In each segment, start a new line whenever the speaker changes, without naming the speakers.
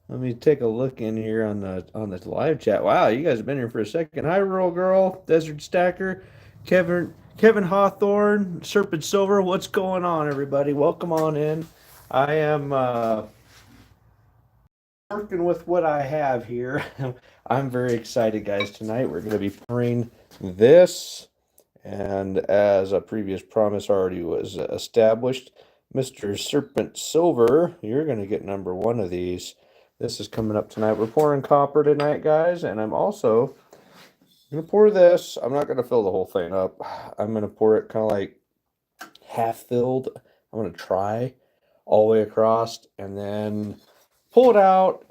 Let me take a look in here on the live chat. Wow, you guys have been here for a second. Hi, Rural Girl, Desert Stacker, Kevin Hawthorne, Serpent Silver. What's going on, everybody? Welcome on in. I am working with what I have here. I'm very excited, guys. Tonight we're going to be pouring this, and as a previous promise already was established, Mr. Serpent Silver, you're going to get number one of these. This is coming up tonight. We're pouring copper tonight, guys, and I'm also going to pour this. I'm not going to fill the whole thing up. I'm going to pour it kind of like half filled. I'm going to try all the way across and then pull it out.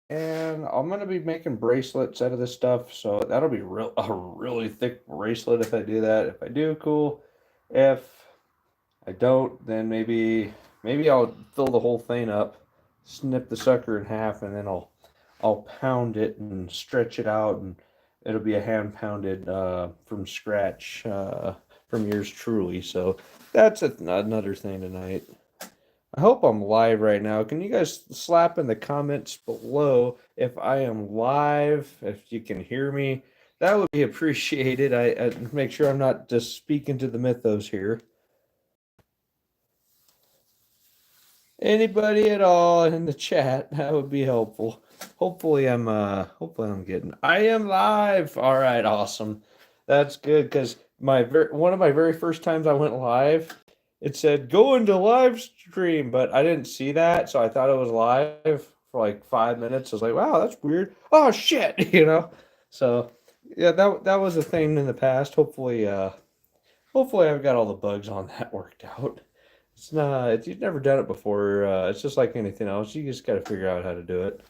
And I'm gonna be making bracelets out of this stuff, so that'll be a really thick bracelet if I do that. If I do, cool. If I don't, then maybe I'll fill the whole thing up, snip the sucker in half, and then I'll pound it and stretch it out, and it'll be a hand pounded from scratch from yours truly. So that's another thing tonight. I hope I'm live right now. Can you guys slap in the comments below if I am live, if you can hear me? That would be appreciated. I make sure I'm not just speaking to the mythos here. Anybody at all in the chat, that would be helpful. Hopefully I'm getting I am live. All right, awesome. That's good because one of my very first times I went live, it said go into live stream, but I didn't see that, so I thought it was live for like 5 minutes. I was like, wow, that's weird. Oh shit, you know. So yeah, that was a thing in the past. Hopefully I've got all the bugs on that worked out. It's not, you've never done it before. It's just like anything else. You just got to figure out how to do it.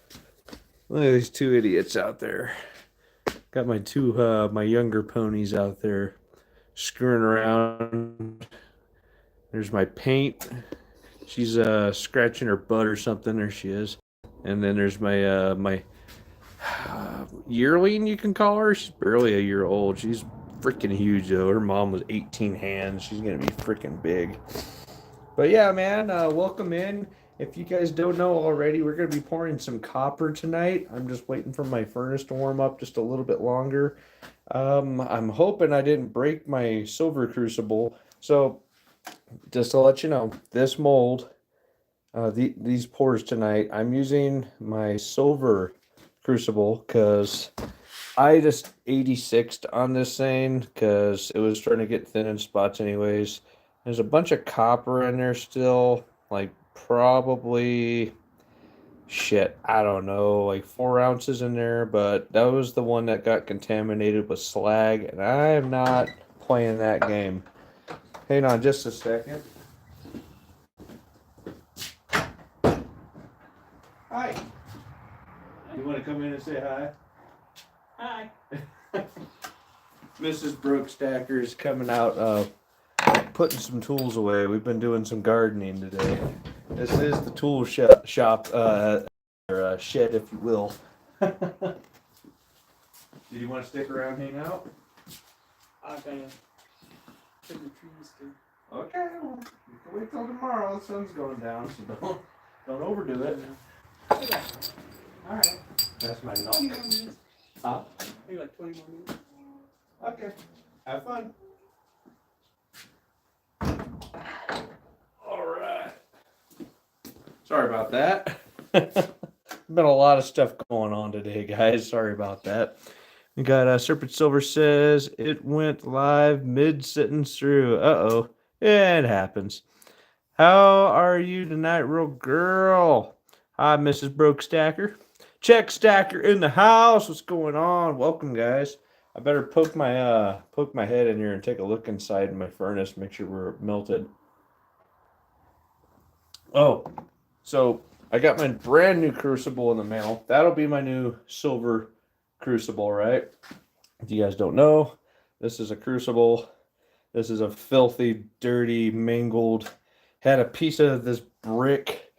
Look at these two idiots out there. Got my younger ponies out there screwing around. There's my paint. She's scratching her butt or something. There she is. And then there's my yearling, you can call her. She's barely a year old. She's freaking huge though. Her mom was 18 hands. She's gonna be freaking big. But yeah, man, welcome in. If you guys don't know already, we're going to be pouring some copper tonight. I'm just waiting for my furnace to warm up just a little bit longer. I'm hoping I didn't break my silver crucible. So just to let you know, this mold, these pours tonight, I'm using my silver crucible because I just 86'd on this thing because it was starting to get thin in spots anyways. There's a bunch of copper in there still, like probably shit, I don't know, like 4 ounces in there, but that was the one that got contaminated with slag, and I am not playing that game. Hang on just a second. Hi. You want to come in and say hi?
Hi.
Mrs. Brooke Stacker is coming out putting some tools away. We've been doing some gardening today. This is the tool shop or shed, if you will. Do you want to stick around, hang out?
I gotta trim the trees too.
Okay, well, you can wait till tomorrow. The sun's going down, so don't overdo it.
Okay.
All right. That's my
20
knock.
more minutes.
Huh?
Maybe like 20 more minutes.
Okay. Have fun. All right. Sorry about that. Been a lot of stuff going on today, guys. Sorry about that. We got Serpent Silver says it went live mid sentence through. Uh-oh. It happens. How are you tonight, real girl? Hi, Mrs. Broke Stacker. Check Stacker in the house. What's going on? Welcome, guys. I better poke my head in here and take a look inside my furnace, make sure we're melted. Oh, so I got my brand new crucible in the mail. That'll be my new silver crucible, right? If you guys don't know, this is a crucible. This is a filthy, dirty, mangled. Had a piece of this brick.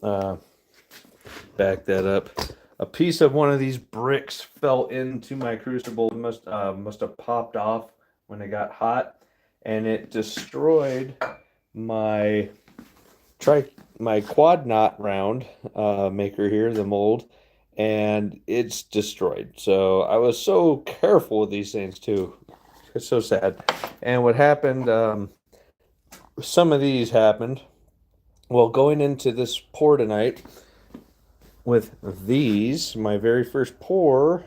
Back that up. A piece of one of these bricks fell into my crucible. It must have popped off when it got hot, and it destroyed my try my quad knot round maker here, the mold, and it's destroyed. So I was so careful with these things too. It's so sad. And what happened, some of these happened. Well, going into this pour tonight with these, my very first pour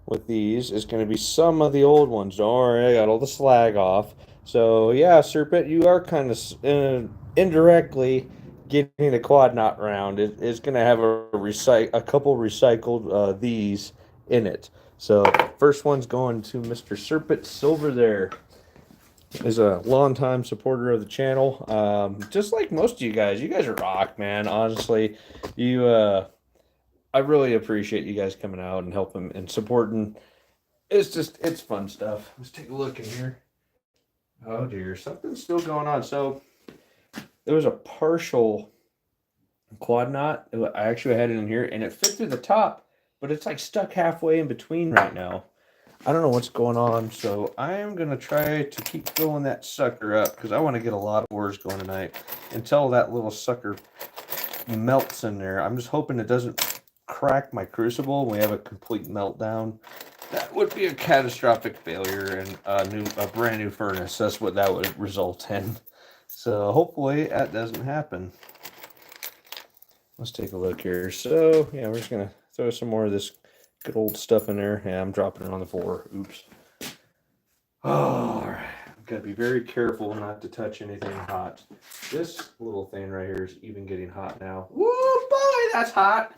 with these is going to be some of the old ones. Don't worry, I got all the slag off. So yeah, Serpent, you are kind of indirectly getting a quad knot round. It's going to have a couple recycled these in it. So first one's going to Mr. Serpent Silver there. Is a longtime supporter of the channel. Just like most of you guys are rock, man. Honestly, I really appreciate you guys coming out and helping and supporting. It's fun stuff. Let's take a look in here. Oh dear, something's still going on. So there was a partial quad knot. I actually had it in here and it fit through the top, but it's like stuck halfway in between right now. I don't know what's going on, so I am going to try to keep filling that sucker up because I want to get a lot of ores going tonight until that little sucker melts in there. I'm just hoping it doesn't crack my crucible and we have a complete meltdown. That would be a catastrophic failure and a brand new furnace. That's what that would result in. So hopefully that doesn't happen. Let's take a look here. So yeah, we're just going to throw some more of this good old stuff in there. Yeah, I'm dropping it on the floor. Oops. Oh, all right. I've got to be very careful not to touch anything hot. This little thing right here is even getting hot now. Woo, boy, that's hot.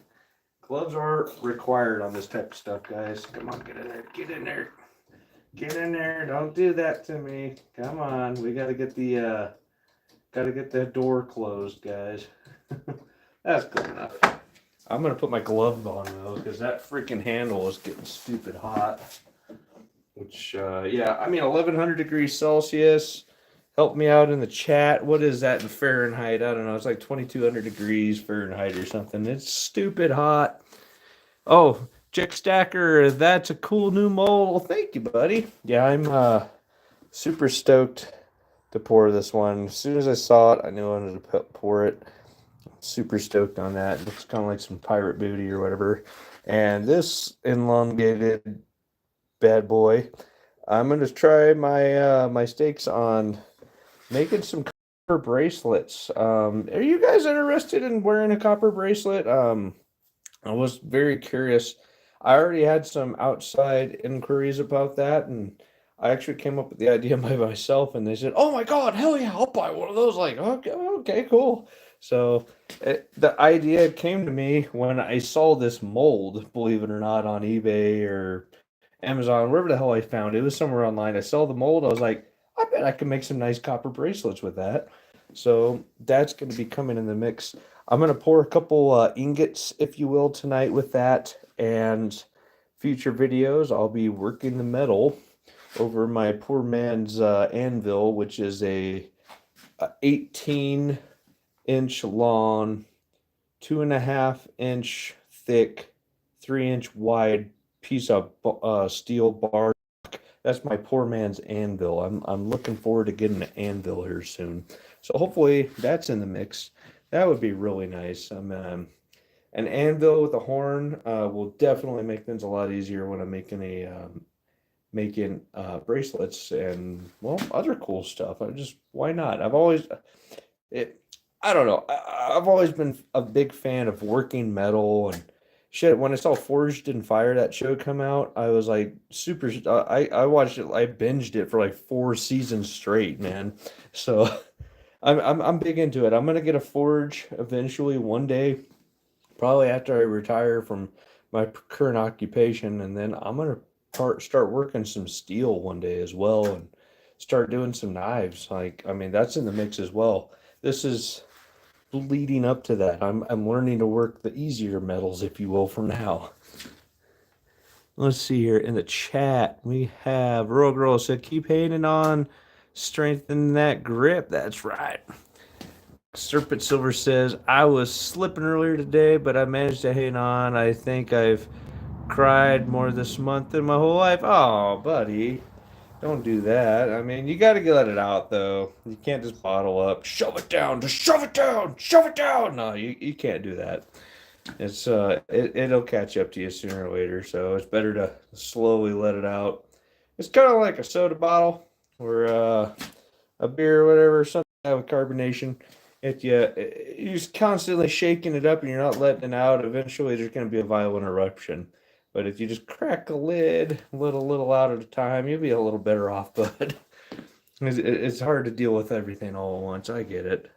Gloves are required on this type of stuff, guys. Come on, get in there. Get in there. Get in there. Don't do that to me. Come on. We got to get the door closed, guys. That's good enough. I'm going to put my glove on, though, because that freaking handle is getting stupid hot. Which, yeah, I mean, 1100 degrees Celsius. Help me out in the chat. What is that in Fahrenheit? I don't know. It's like 2200 degrees Fahrenheit or something. It's stupid hot. Oh, Chick Stacker, that's a cool new mold. Well, thank you, buddy. Yeah, I'm super stoked to pour this one. As soon as I saw it, I knew I wanted to pour it. Super stoked on that. It looks kind of like some pirate booty or whatever. And this elongated bad boy, I'm going to try my my stakes on making some copper bracelets. Are you guys interested in wearing a copper bracelet? I was very curious. I already had some outside inquiries about that, and I actually came up with the idea by myself, and they said, "Oh my God, hell yeah, I'll buy one of those." Like, okay, cool. So the idea came to me when I saw this mold, believe it or not, on eBay or Amazon, wherever the hell I found it. It was somewhere online. I saw the mold. I was like, I bet I can make some nice copper bracelets with that. So that's going to be coming in the mix. I'm going to pour a couple ingots, if you will, tonight with that. And future videos, I'll be working the metal over my poor man's anvil, which is a 18-inch long, 2.5-inch thick, 3-inch wide piece of steel bar. That's my poor man's anvil. I'm looking forward to getting an anvil here soon. So hopefully that's in the mix. That would be really nice. An anvil with a horn will definitely make things a lot easier when I'm making bracelets and, well, other cool stuff. Why not? I don't know. I've always been a big fan of working metal and shit. When I saw Forged in Fire, that show come out, I was like super. I watched it. I binged it for like 4 seasons straight, man. So I'm big into it. I'm gonna get a forge eventually one day, probably after I retire from my current occupation, and then I'm gonna start working some steel one day as well, and start doing some knives. Like, I mean, that's in the mix as well. This is leading up to that. I'm learning to work the easier metals, if you will, for now. Let's see here in the chat. We have Royal Girl said, keep hanging on, strengthen that grip. That's right. Serpent Silver says, I was slipping earlier today, but I managed to hang on. I think I've cried more this month than my whole life. Oh, buddy. Don't do that. I mean, you got to let it out, though. You can't just bottle up, shove it down, just shove it down, shove it down. No, you can't do that. It'll catch up to you sooner or later. So it's better to slowly let it out. It's kind of like a soda bottle or a beer or whatever, something with carbonation. If you're just constantly shaking it up and you're not letting it out, eventually there's going to be a violent eruption. But if you just crack a lid, little out at a time, you'll be a little better off. But it's hard to deal with everything all at once. I get it.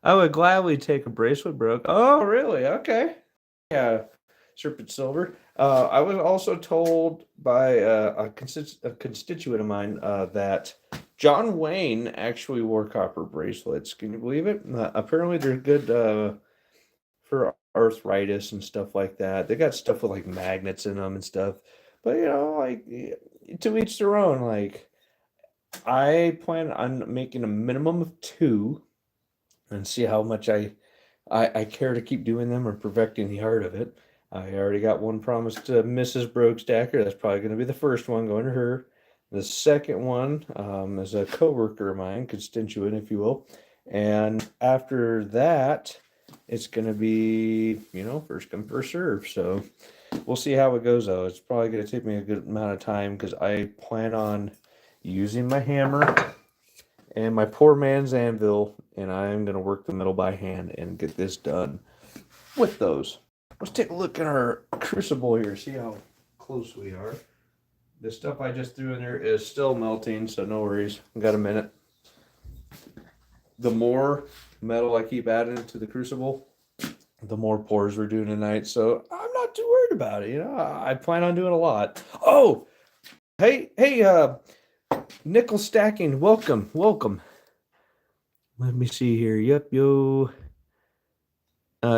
I would gladly take a bracelet broke. Oh, really? Okay. Yeah, Serpent Silver. I was also told by a constituent of mine that John Wayne actually wore copper bracelets. Can you believe it? Apparently, they're good for arthritis and stuff like that. They got stuff with like magnets in them and stuff. But like to each their own. Like I plan on making a minimum of two and see how much I care to keep doing them or perfecting the art of it. I already got one promised to Mrs. Brokestacker. That's probably going to be the first one going to her. The second one is a coworker of mine, constituent, if you will. And after that, it's going to be, first come, first serve. So we'll see how it goes, though. It's probably going to take me a good amount of time because I plan on using my hammer and my poor man's anvil, and I'm going to work the metal by hand and get this done with those. Let's take a look at our crucible here, see how close we are. The stuff I just threw in there is still melting, so no worries. I've got a minute. The more metal I keep adding to the crucible, the more pours we're doing tonight, so I'm not too worried about it. I plan on doing a lot. Oh, hey, nickel stacking, welcome. Let me see here. Yep, yo.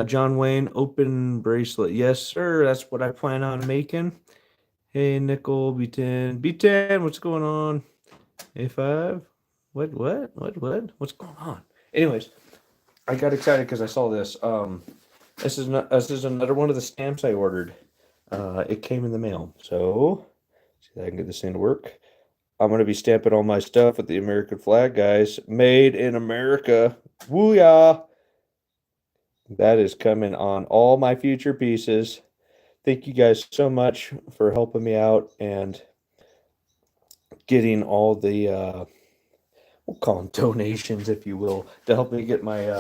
John Wayne, open bracelet. Yes, sir. That's what I plan on making. Hey, nickel, B10. B10, what's going on? A5. What? What's going on? Anyways, I got excited because I saw this. This is another one of the stamps I ordered. It came in the mail. So, see if I can get this thing to work. I'm going to be stamping all my stuff with the American flag, guys. Made in America. Woo-yah! That is coming on all my future pieces. Thank you guys so much for helping me out and getting all the, we'll call them donations, if you will, to help me get my,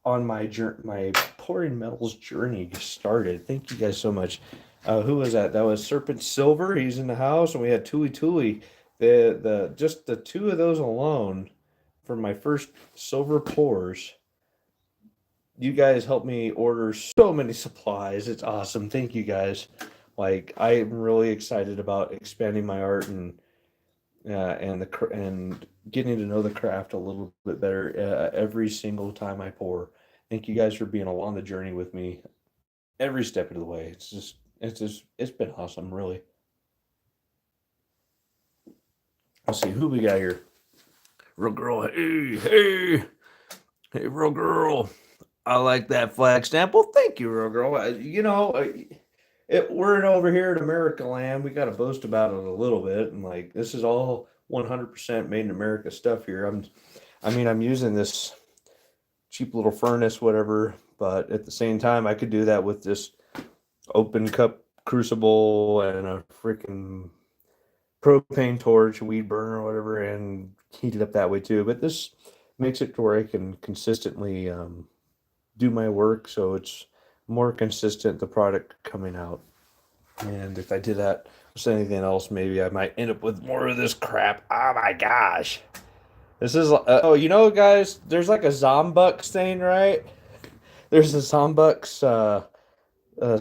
on my pouring metals journey started. Thank you guys so much. Who was that? That was Serpent Silver. He's in the house, and we had Tuli. Just the two of those alone for my first silver pours. You guys helped me order so many supplies. It's awesome. Thank you guys. Like I'm really excited about expanding my art and getting to know the craft a little bit better every single time I pour. Thank you guys for being along the journey with me every step of the way. It's been awesome, really. Let's see who we got here. Real girl, hey, real girl. I like that flag stamp. Well, thank you, real girl. We're over here in America land. We got to boast about it a little bit, and like this is all 100% made in America stuff here. I'm using this cheap little furnace, whatever, but at the same time, I could do that with this open cup crucible and a freaking propane torch, weed burner, or whatever, and heat it up that way too. But this makes it to where I can consistently do my work, so it's more consistent, the product coming out. And if I did that with anything else, maybe I might end up with more of this crap. Oh my gosh. This is, guys, there's like a Zombux thing, right? There's the Zombux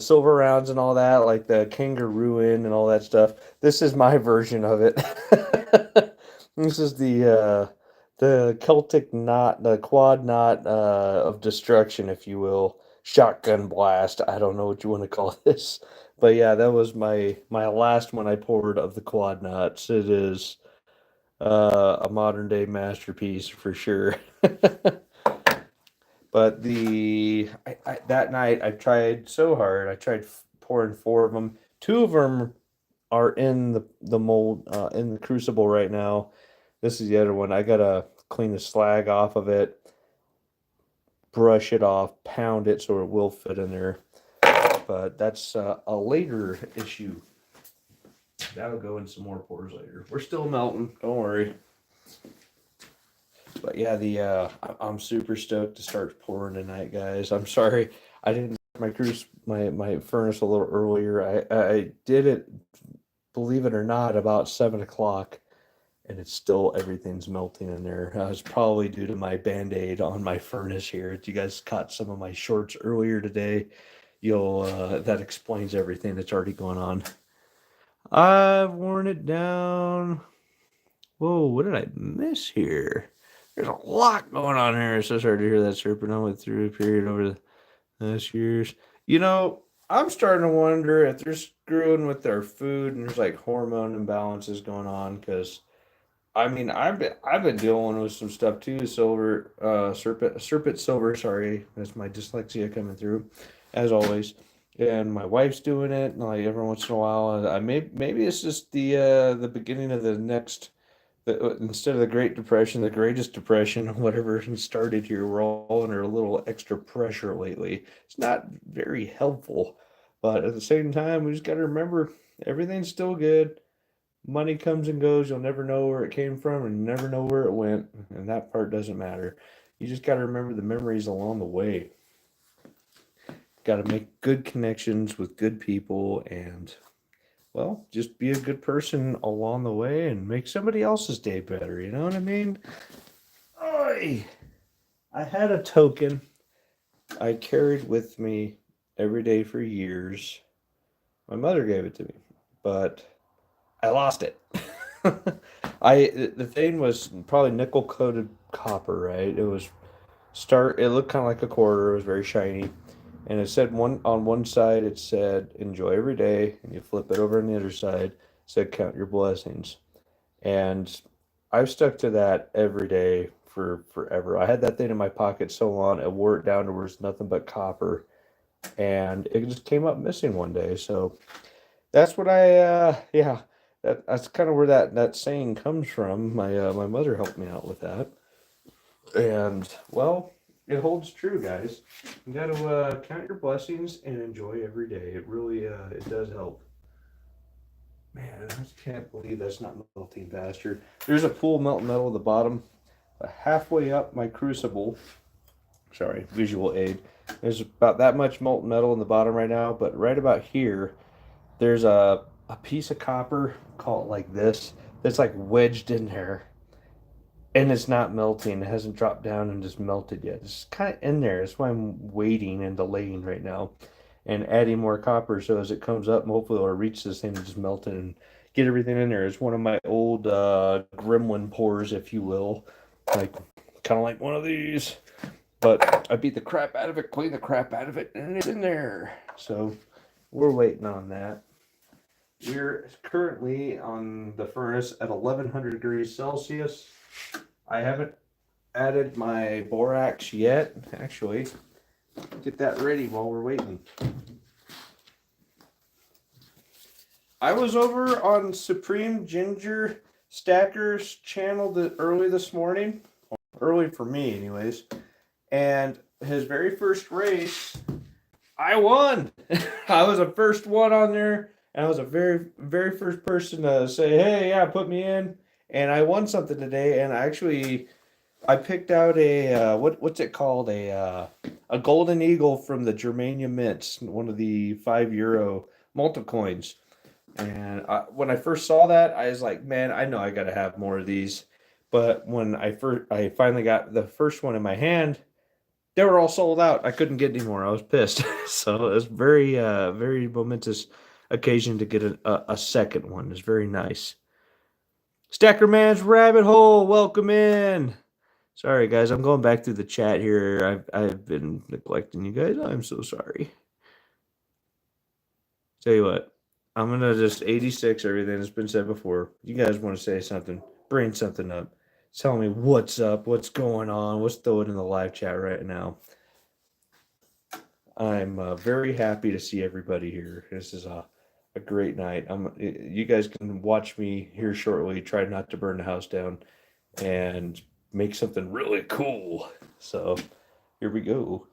silver rounds and all that, like the Kangaroo and all that stuff. This is my version of it. This is the Celtic knot, the quad knot of destruction, if you will. Shotgun blast. I don't know what you want to call this. But yeah, that was my last one I poured of the quad knots. It is a modern day masterpiece for sure. But that night I tried so hard. I tried pouring four of them. Two of them are in the mold in the crucible right now. This is the other one. I gotta clean the slag off of it, brush it off, pound it so it will fit in there. But that's a later issue. That'll go in some more pours later. We're still melting. Don't worry. But yeah, I'm super stoked to start pouring tonight, guys. I'm sorry I didn't start my furnace a little earlier. I did it, believe it or not, about 7 o'clock, and it's still everything's melting in there. It's probably due to my Band-Aid on my furnace here. If you guys caught some of my shorts earlier today, you'll that explains everything that's already going on. I've worn it down. Whoa, what did I miss here? There's a lot going on here. It's so hard to hear that serpent. I went through a period over the last years. You know, I'm starting to wonder if they're screwing with their food and there's like hormone imbalances going on. Because I mean, I've been dealing with some stuff too. Serpent silver. Sorry, that's my dyslexia coming through, as always. And my wife's doing it, and like every once in a while, maybe it's just the beginning of the next instead of the Great Depression, the Greatest Depression, whatever started here, we're all under a little extra pressure lately. It's not very helpful, but at the same time, we just got to remember everything's still good. Money comes and goes. You'll never know where it came from, and you never know where it went, and that part doesn't matter. You just got to remember the memories along the way. Got to make good connections with good people and well, just be a good person along the way and make somebody else's day better. You know what I mean? I had a token I carried with me every day for years. My mother gave it to me, but I lost it. The thing was probably nickel coated copper, right? It looked kind of like a quarter. It was very shiny. And it said on one side it said enjoy every day, and you flip it over on the other side, it said count your blessings. And I've stuck to that every day for forever. I had that thing in my pocket so long, I wore it down to where it's nothing but copper, and it just came up missing one day. So that's what yeah, that's kind of where that saying comes from. My mother helped me out with that. And well, it holds true, guys. You got to count your blessings and enjoy every day. It really it does help. Man, I just can't believe that's not melting faster. There's a pool of melting metal at the bottom. Halfway up my crucible, sorry, visual aid. There's about that much molten metal in the bottom right now, but right about here, there's a piece of copper, call it like this, that's like wedged in there and it's not melting. It hasn't dropped down and just melted yet. It's kind of in there. That's why I'm waiting and delaying right now and adding more copper so as it comes up, hopefully it'll reach this thing and just melt it and get everything in there. It's one of my old gremlin pours, if you will. Like, kind of like one of these. But I beat the crap out of it, cleaned the crap out of it, and it's in there. So we're waiting on that. We're currently on the furnace at 1100 degrees Celsius. I haven't added my borax yet. Actually, get that ready while we're waiting. I was over on Supreme Ginger Stacker's channel early this morning. Early for me, anyways. And his very first race, I won. I was the first one on there. And I was a very, very first person to say, hey, yeah, put me in. And I won something today. And I picked out what's it called? A golden eagle from the Germania Mints, one of the €5 multi-coins. And when I first saw that, I was like, man, I know I got to have more of these. But when I finally got the first one in my hand, they were all sold out. I couldn't get any more. I was pissed. So it was very momentous occasion to get a second one. It's very nice. Stackerman's Rabbit Hole, welcome in. Sorry, guys, I'm going back through the chat here. I've been neglecting you guys. I'm so sorry. Tell you what, I'm gonna just 86 everything that's been said before. You guys want to say something? Bring something up. Tell me what's up, what's going on. Let's throw it in the live chat right now. I'm very happy to see everybody here. This is a great night. You guys can watch me here shortly try not to burn the house down and make something really cool. So here we go.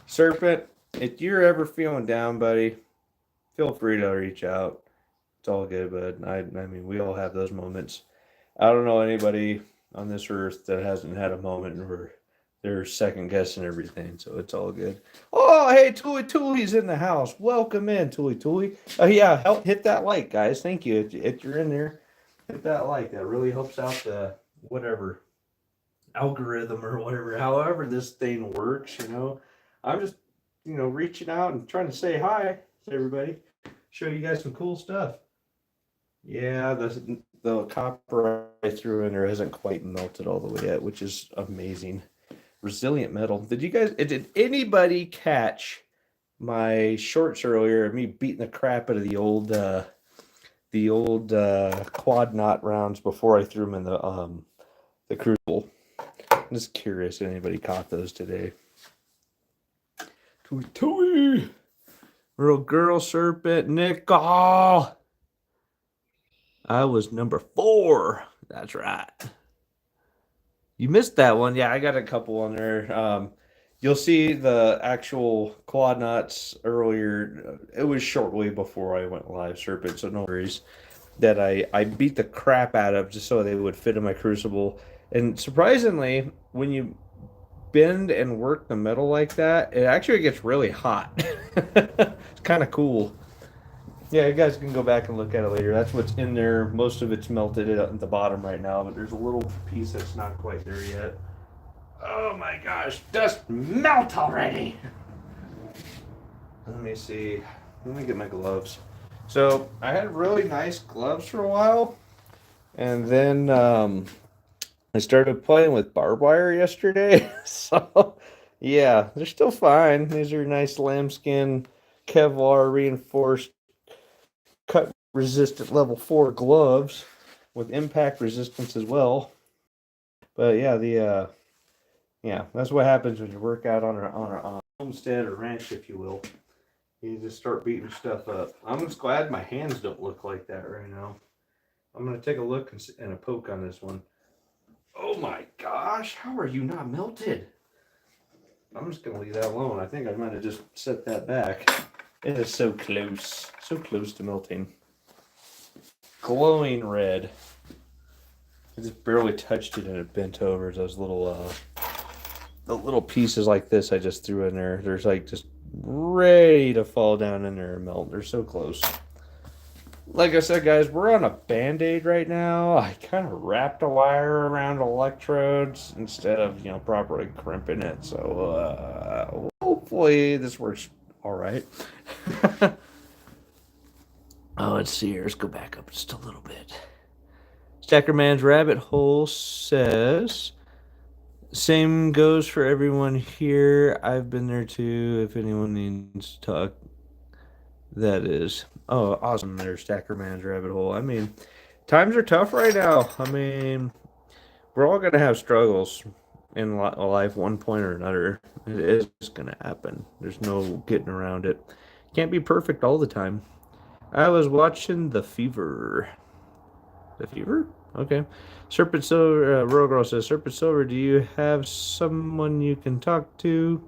Serpent, if you're ever feeling down, buddy, feel free to reach out. It's all good, bud. I mean, we all have those moments. I don't know anybody on this earth that hasn't had a moment where they're second guessing everything, so it's all good. Oh, hey, Tuli Tuli's in the house. Welcome in, Tuli Tuli. Oh yeah, hit that like, guys. Thank you. If you're in there, hit that like. That really helps out the whatever algorithm or whatever. However this thing works, I'm just reaching out and trying to say hi to everybody, show you guys some cool stuff. Yeah, the copper I threw in there hasn't quite melted all the way yet, which is amazing. Resilient metal. Did anybody catch my shorts earlier of me beating the crap out of the old quad knot rounds before I threw them in the crucible? I'm just curious if anybody caught those today. Tui! Real girl serpent nickel. I was number 4. That's right. You missed that one. Yeah, I got a couple on there. You'll see the actual quad knots earlier. It was shortly before I went live, Serpent, so no worries. That I beat the crap out of just so they would fit in my crucible. And surprisingly, when you bend and work the metal like that, it actually gets really hot. It's kind of cool. Yeah, you guys can go back and look at it later. That's what's in there. Most of it's melted at the bottom right now, but there's a little piece that's not quite there yet. Oh my gosh, just melt already! Let me see. Let me get my gloves. So I had really nice gloves for a while, and then I started playing with barbed wire yesterday. So yeah, they're still fine. These are nice lambskin Kevlar reinforced cut resistant level 4 gloves with impact resistance as well. But yeah, that's what happens when you work out on a homestead or ranch, if you will. You just start beating stuff up. I'm just glad my hands don't look like that right now. I'm gonna take a look and a poke on this one. Oh my gosh, how are you not melted? I'm just gonna leave that alone. I think I might have just set that back. It is so close to melting. Glowing red. I just barely touched it and it bent over. Those little the little pieces like this I just threw in there. There's like just ready to fall down in there and melt. They're so close. Like I said, guys, we're on a band-aid right now. I kind of wrapped a wire around electrodes instead of properly crimping it. So hopefully this works all right. Oh, let's see here. Let's go back up just a little bit. Stackerman's Rabbit Hole says, same goes for everyone here. I've been there too. If anyone needs to talk, that is. Oh, awesome. There's Stackerman's Rabbit Hole. I mean, times are tough right now. I mean, we're all going to have struggles in life, one point or another. It is going to happen. There's no getting around it. Can't be perfect all the time. I was watching The Fever. The Fever? Okay. Serpent Silver, Royal Girl says, Serpent Silver, do you have someone you can talk to?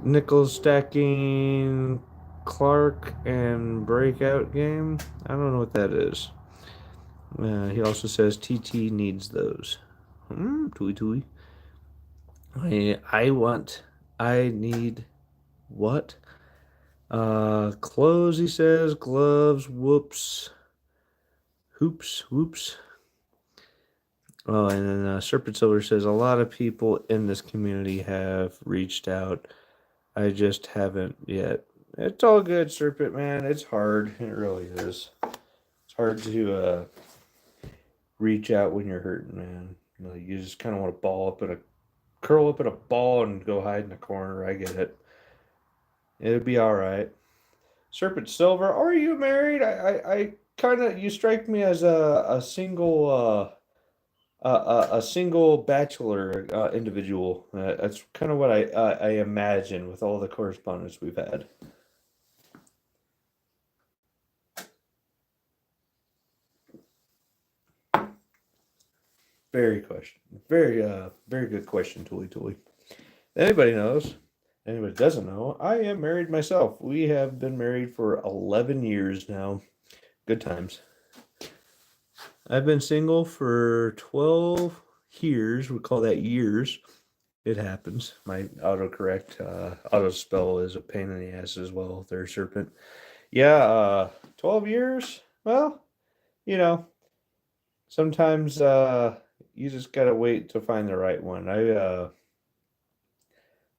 Nickel stacking Clark and breakout game? I don't know what that is. He also says TT needs those. Tui Tui. I need what? Clothes, he says, gloves, whoops. Hoops, whoops. Oh, and then Serpent Silver says, a lot of people in this community have reached out. I just haven't yet. It's all good, Serpent, man. It's hard. It really is. It's hard to reach out when you're hurting, man. You just kind of want to curl up in a ball and go hide in a corner. I get it. It'll be all right. Serpent Silver, are you married? I kind of, you strike me as a single a single bachelor individual. That's kind of what I imagine with all the correspondence we've had. Very good question, Tuli Tuli. Anybody knows? Anybody doesn't know? I am married myself. We have been married for 11 years now. Good times. I've been single for 12 years. We call that years. It happens. My autocorrect auto spell is a pain in the ass as well. There, serpent. Yeah, 12 years. Well, you know, sometimes you just gotta wait to find the right one.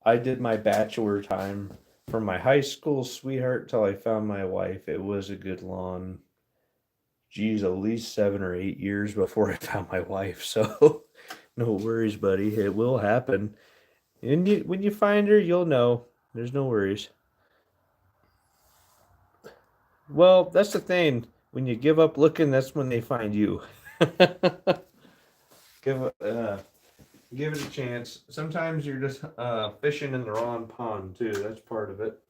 I did my bachelor time from my high school sweetheart till I found my wife. It was a good long, geez, at least 7 or 8 years before I found my wife. So no worries, buddy. It will happen. And when you find her, you'll know. There's no worries. Well, that's the thing. When you give up looking, that's when they find you. give give it a chance. Sometimes you're just fishing in the wrong pond too. That's part of it.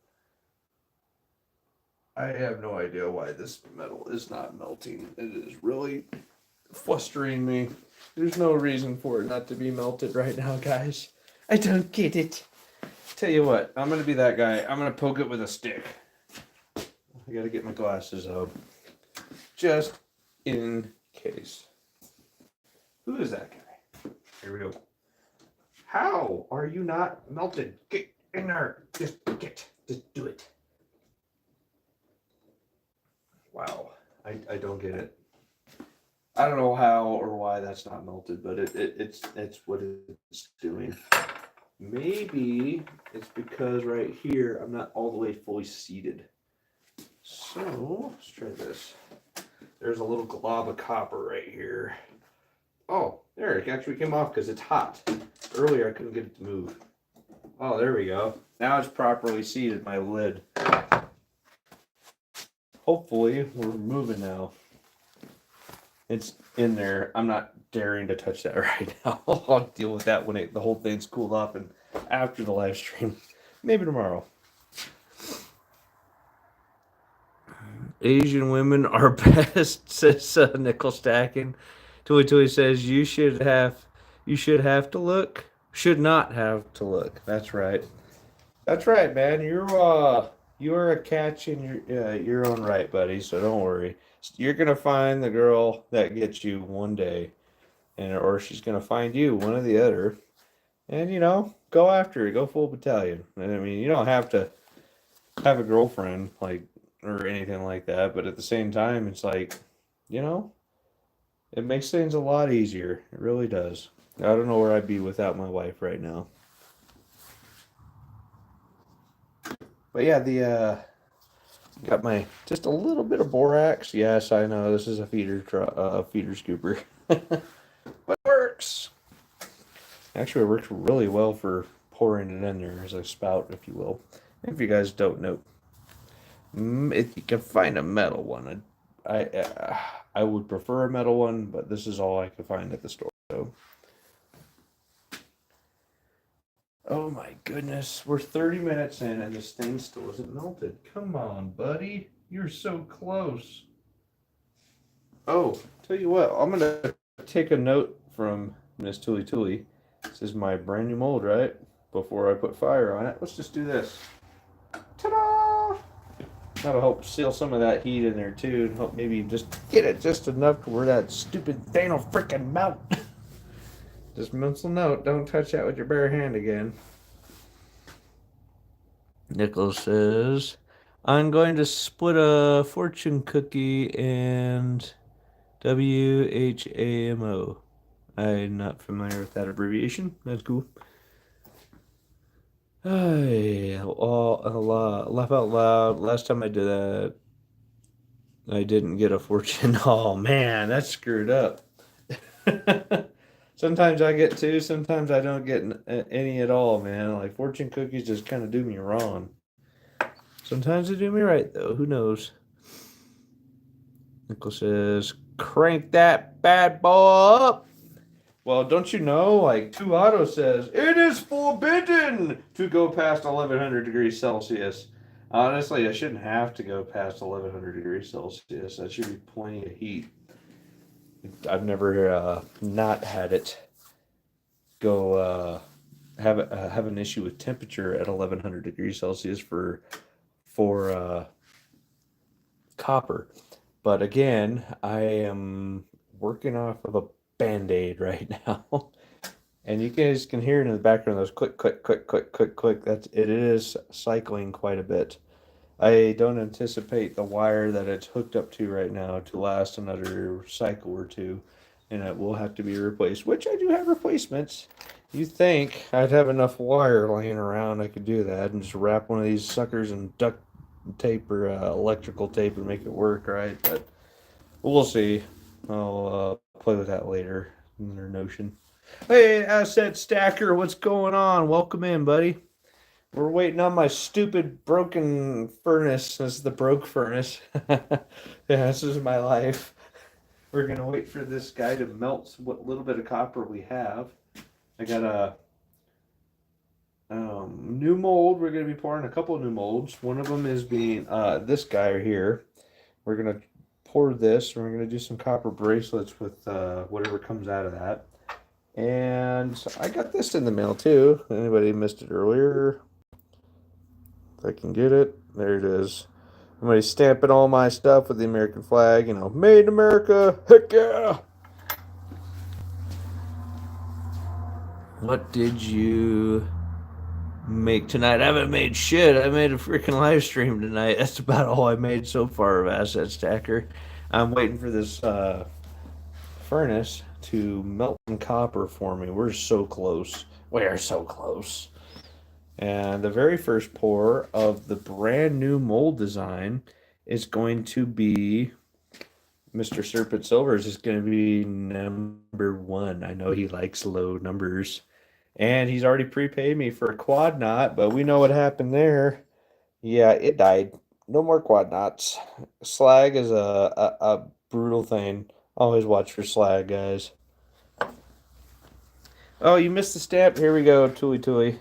I have no idea why this metal is not melting. It is really frustrating me. There's no reason for it not to be melted right now, guys. I don't get it. Tell you what, I'm gonna be that guy. I'm gonna poke it with a stick. I gotta get my glasses up. Just in case. Who is that guy? Here we go. How are you not melted? Get in there. Just do it. Wow. I don't get it. I don't know how or why that's not melted, but it's what it's doing. Maybe it's because right here I'm not all the way fully seated. So let's try this. There's a little glob of copper right here. Oh, there, it actually came off because it's hot. Earlier I couldn't get it to move. Oh, there we go. Now it's properly seated, my lid. Hopefully we're moving now. It's in there. I'm not daring to touch that right now. I'll deal with that when the whole thing's cooled off and after the live stream. Maybe tomorrow. Asian women are best, says Nickel Stacking. Tui Tui says you should have to look. Should not have to look. That's right. That's right, man. You are a catch in your own right, buddy. So don't worry. You're gonna find the girl that gets you one day, or she's gonna find you, one or the other. And go after it. Go full battalion. I mean, you don't have to have a girlfriend or anything like that, but at the same time, it's like, it makes things a lot easier. It really does. I don't know where I'd be without my wife right now. But yeah, got my just a little bit of borax. Yes, I know this is a feeder scooper, but it works. Actually, it works really well for pouring it in there as a spout, if you will. If you guys don't know, if you can find a metal one, I would prefer a metal one, but this is all I could find at the store. So. Oh my goodness, we're 30 minutes in and this thing still isn't melted. Come on, buddy. You're so close. Oh, tell you what, I'm gonna take a note from Miss Tuli Tuli. This is my brand new mold, right? Before I put fire on it, let's just do this. Ta-da! That'll help seal some of that heat in there too, and help maybe just get it just enough to where that stupid thing will freaking melt. Just mental note, don't touch that with your bare hand again. Nichols says, I'm going to split a fortune cookie and WHAMO. I'm not familiar with that abbreviation. That's cool. Laugh out loud. Last time I did that, I didn't get a fortune. Oh man, that's screwed up. Sometimes I get two, sometimes I don't get any at all, man. Like fortune cookies just kind of do me wrong. Sometimes they do me right, though. Who knows? Nickel says, crank that bad boy up. Well, don't you know, like 2 Auto says, it is forbidden to go past 1100 degrees Celsius. Honestly, I shouldn't have to go past 1100 degrees Celsius. That should be plenty of heat. I've never not had it go have an issue with temperature at 1100 degrees Celsius for copper. But again, I am working off of a band-aid right now. And you guys can hear it in the background, those click, click, click, click, click, click. It is cycling quite a bit. I don't anticipate the wire that it's hooked up to right now to last another cycle or two, and it will have to be replaced, which I do have replacements. You think I'd have enough wire laying around, I could do that and just wrap one of these suckers in duct tape or electrical tape and make it work, right? But we'll see. I'll play with that later. Another notion. Hey, Asset Stacker, what's going on? Welcome in, buddy. We're waiting on my stupid broken furnace. This is the broke furnace. Yeah, this is my life. We're gonna wait for this guy to melt what little bit of copper we have. I got a new mold. We're gonna be pouring a couple of new molds. One of them is being this guy right here. We're gonna pour this. And we're gonna do some copper bracelets with whatever comes out of that. And I got this in the mail too. Anybody missed it earlier? If I can get it, there it is. Somebody stamping all my stuff with the American flag, you know, made in America, heck yeah! What did you make tonight? I haven't made shit. I made a freaking live stream tonight. That's about all I made so far of Asset Stacker. I'm waiting for this furnace to melt some copper for me. We're so close. We are so close. And the very first pour of the brand new mold design is going to be Mr. Serpent Silvers is going to be number 1. I know he likes low numbers. And he's already prepaid me for a quad knot, but we know what happened there. Yeah, it died. No more quad knots. Slag is a brutal thing. Always watch for slag, guys. Oh, you missed the stamp. Here we go, Tooly Tooly.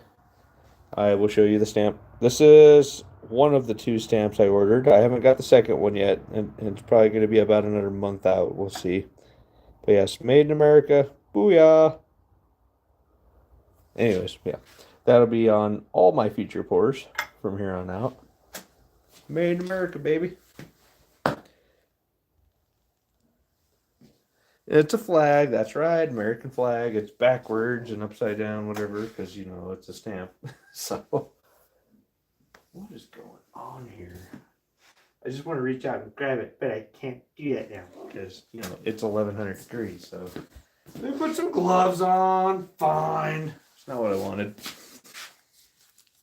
I will show you the stamp. This is one of the 2 stamps I ordered. I haven't got the second one yet, and it's probably going to be about another month out. We'll see. But yes, made in America. Booyah! Anyways, yeah. That'll be on all my future pours from here on out. Made in America, baby. It's a flag, that's right, American flag. It's backwards and upside down, whatever, because, you know, it's a stamp. So, what is going on here? I just want to reach out and grab it, but I can't do that now because, you know, it's 1100 degrees. So, let me put some gloves on. Fine. It's not what I wanted.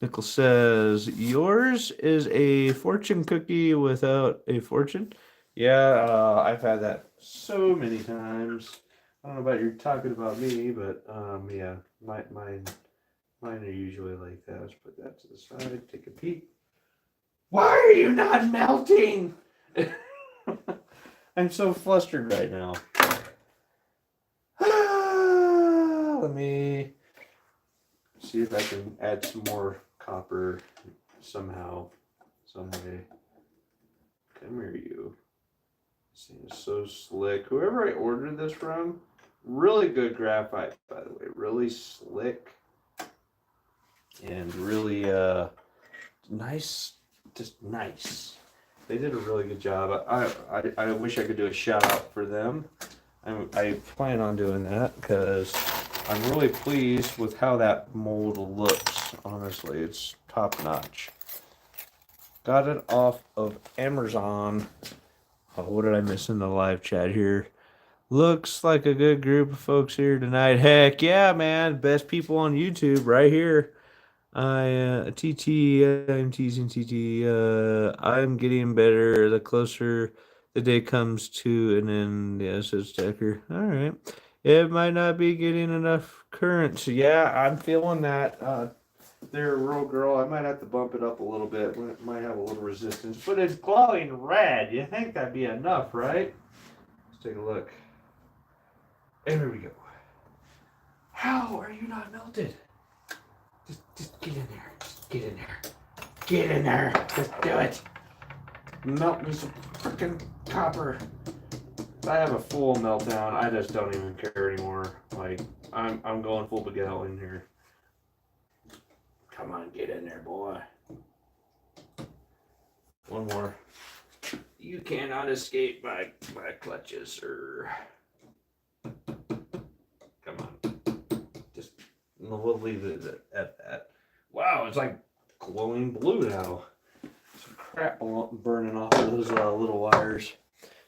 Nickel says, yours is a fortune cookie without a fortune. Yeah, I've had that so many times. I don't know about you talking about me, but yeah, mine are usually like that. Let's put that to the side. Take a peek. Why are you not melting? I'm so flustered right now. Let me see if I can add some more copper somehow, some way. Come here, you. This thing is so slick. Whoever I ordered this from, really good graphite, by the way. Really slick and really nice. Just nice. They did a really good job. I wish I could do a shout out for them. I plan on doing that because I'm really pleased with how that mold looks. Honestly, it's top notch. Got it off of Amazon. Oh, what did I miss in the live chat here? Looks like a good group of folks here tonight. Heck yeah, man. Best people on YouTube right here. I'm teasing TT. I'm getting better the closer the day comes to an end. Yeah, says Decker. All right. It might not be getting enough current. Yeah, I'm feeling that. There, rural girl. I might have to bump it up a little bit. It might have a little resistance, but it's glowing red. You think that'd be enough, right? Let's take a look. And there we go. How are you not melted? Just get in there. Just get in there. Get in there. Just do it. Melt me some freaking copper. If I have a full meltdown, I just don't even care anymore. Like, I'm going full Miguel in here. Come on, get in there, boy. One more. You cannot escape my clutches, sir. Come on. Just, we'll leave it at that. Wow, it's like glowing blue now. Some crap burning off of those little wires.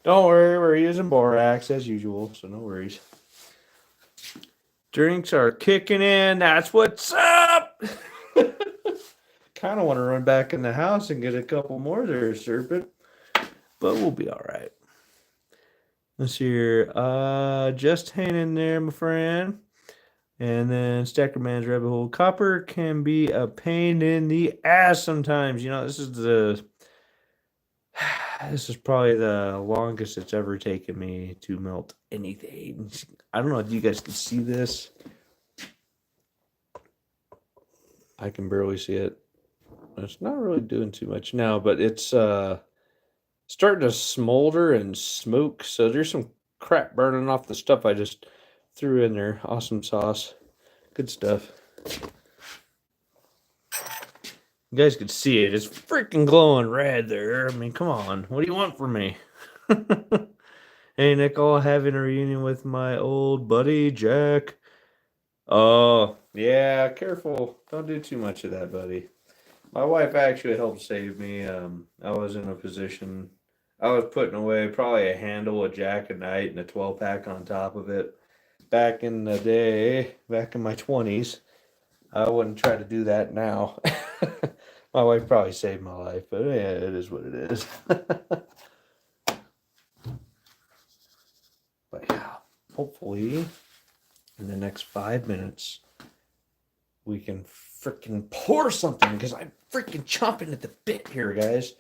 Don't worry, we're using borax as usual, so no worries. Drinks are kicking in. That's what's up. Kind of want to run back in the house and get a couple more there, Serpent. But we'll be all right. Let's see here. Just hang in there, my friend. And then Stacker Man's Rabbit Hole. Copper can be a pain in the ass sometimes. You know, this is probably the longest it's ever taken me to melt anything. I don't know if you guys can see this. I can barely see it. It's not really doing too much now, but it's starting to smolder and smoke. So there's some crap burning off the stuff I just threw in there. Awesome sauce. Good stuff. You guys could see it. It's freaking glowing red there. I mean, come on. What do you want from me? Hey, Nicole, having a reunion with my old buddy, Jack. Oh, yeah, careful. Don't do too much of that, buddy. My wife actually helped save me. I was in a position, I was putting away probably a handle of Jack a night and a 12-pack on top of it. Back in the day, back in my 20s, I wouldn't try to do that now. My wife probably saved my life, but yeah, it is what it is. But yeah, hopefully in the next 5 minutes, we can freaking pour something because I'm freaking chomping at the bit here, guys.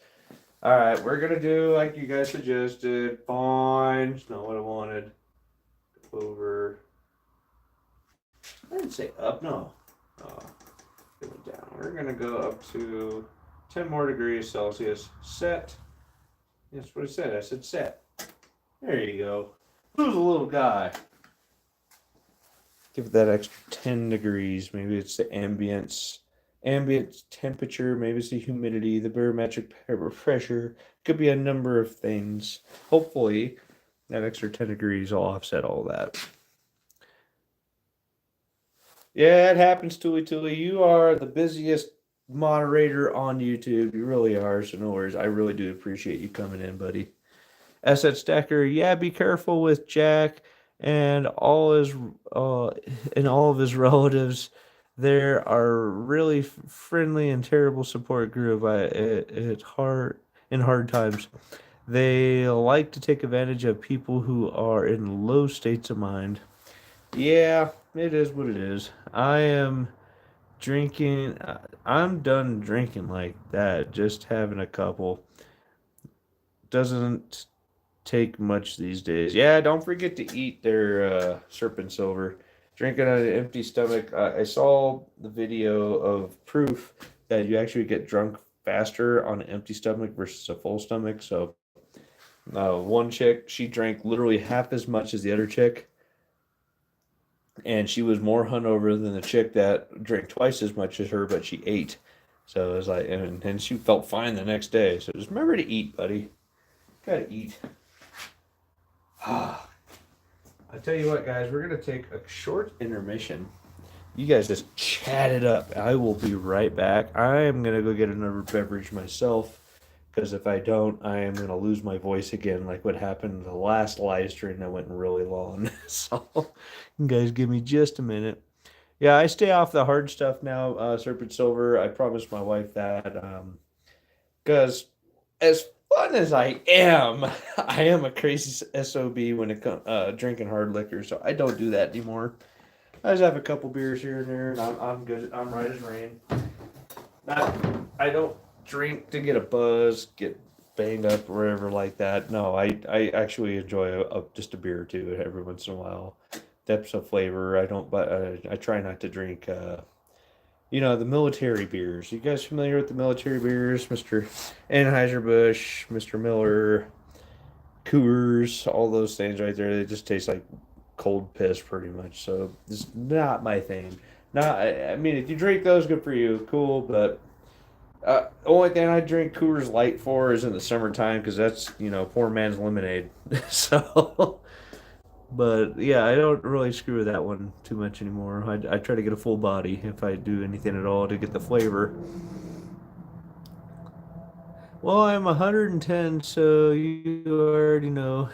All right, we're going to do like you guys suggested. Fine. It's not what I wanted. Over. I didn't say up, no. Oh, it went down. We're going to go up to 10 more degrees Celsius. Set. That's what I said. I said set. There you go. Who's a little guy? Give it that extra 10 degrees. Maybe it's the ambient temperature. Maybe it's the humidity, the barometric pressure. Could be a number of things. Hopefully, that extra 10 degrees will offset all that. Yeah, it happens, Tuli. You are the busiest moderator on YouTube. You really are. So no worries. I really do appreciate you coming in, buddy. Asset Stacker, yeah, be careful with Jack and all of his relatives. There are really friendly and terrible support group in hard times. They like to take advantage of people who are in low states of mind. Yeah, it is what it is. I am drinking. I'm done drinking like that. Just having a couple doesn't take much these days. Yeah, don't forget to eat their Serpent Silver. Drinking on an empty stomach. I saw the video of proof that you actually get drunk faster on an empty stomach versus a full stomach. So one chick, she drank literally half as much as the other chick. And she was more hungover than the chick that drank twice as much as her, but she ate. So it was like, and she felt fine the next day. So just remember to eat, buddy. Gotta eat. I tell you what, guys, we're going to take a short intermission. You guys just chat it up. I will be right back. I am going to go get another beverage myself, because if I don't, I am going to lose my voice again, like what happened in the last live stream that went really long. So, you guys give me just a minute. Yeah, I stay off the hard stuff now, Serpent Silver. I promised my wife that, because as fun as I am a crazy SOB when it comes drinking hard liquor, so I don't do that anymore. I just have a couple beers here and there, and I'm good. I'm right as rain. I don't drink to get a buzz, get banged up or whatever like that. No, I actually enjoy just a beer or two every once in a while. depths of flavor. I don't, but I try not to drink, the military beers. You guys familiar with the military beers, Mister Anheuser-Busch, Mister Miller, Coors, all those things right there? They just taste like cold piss, pretty much. So it's not my thing. Not, I mean, if you drink those, good for you, cool. But only thing I drink Coors Light for is in the summertime because that's poor man's lemonade. So. But yeah, I don't really screw with that one too much anymore. I try to get a full body if I do anything at all to get the flavor. Well, I'm 110, so you already know.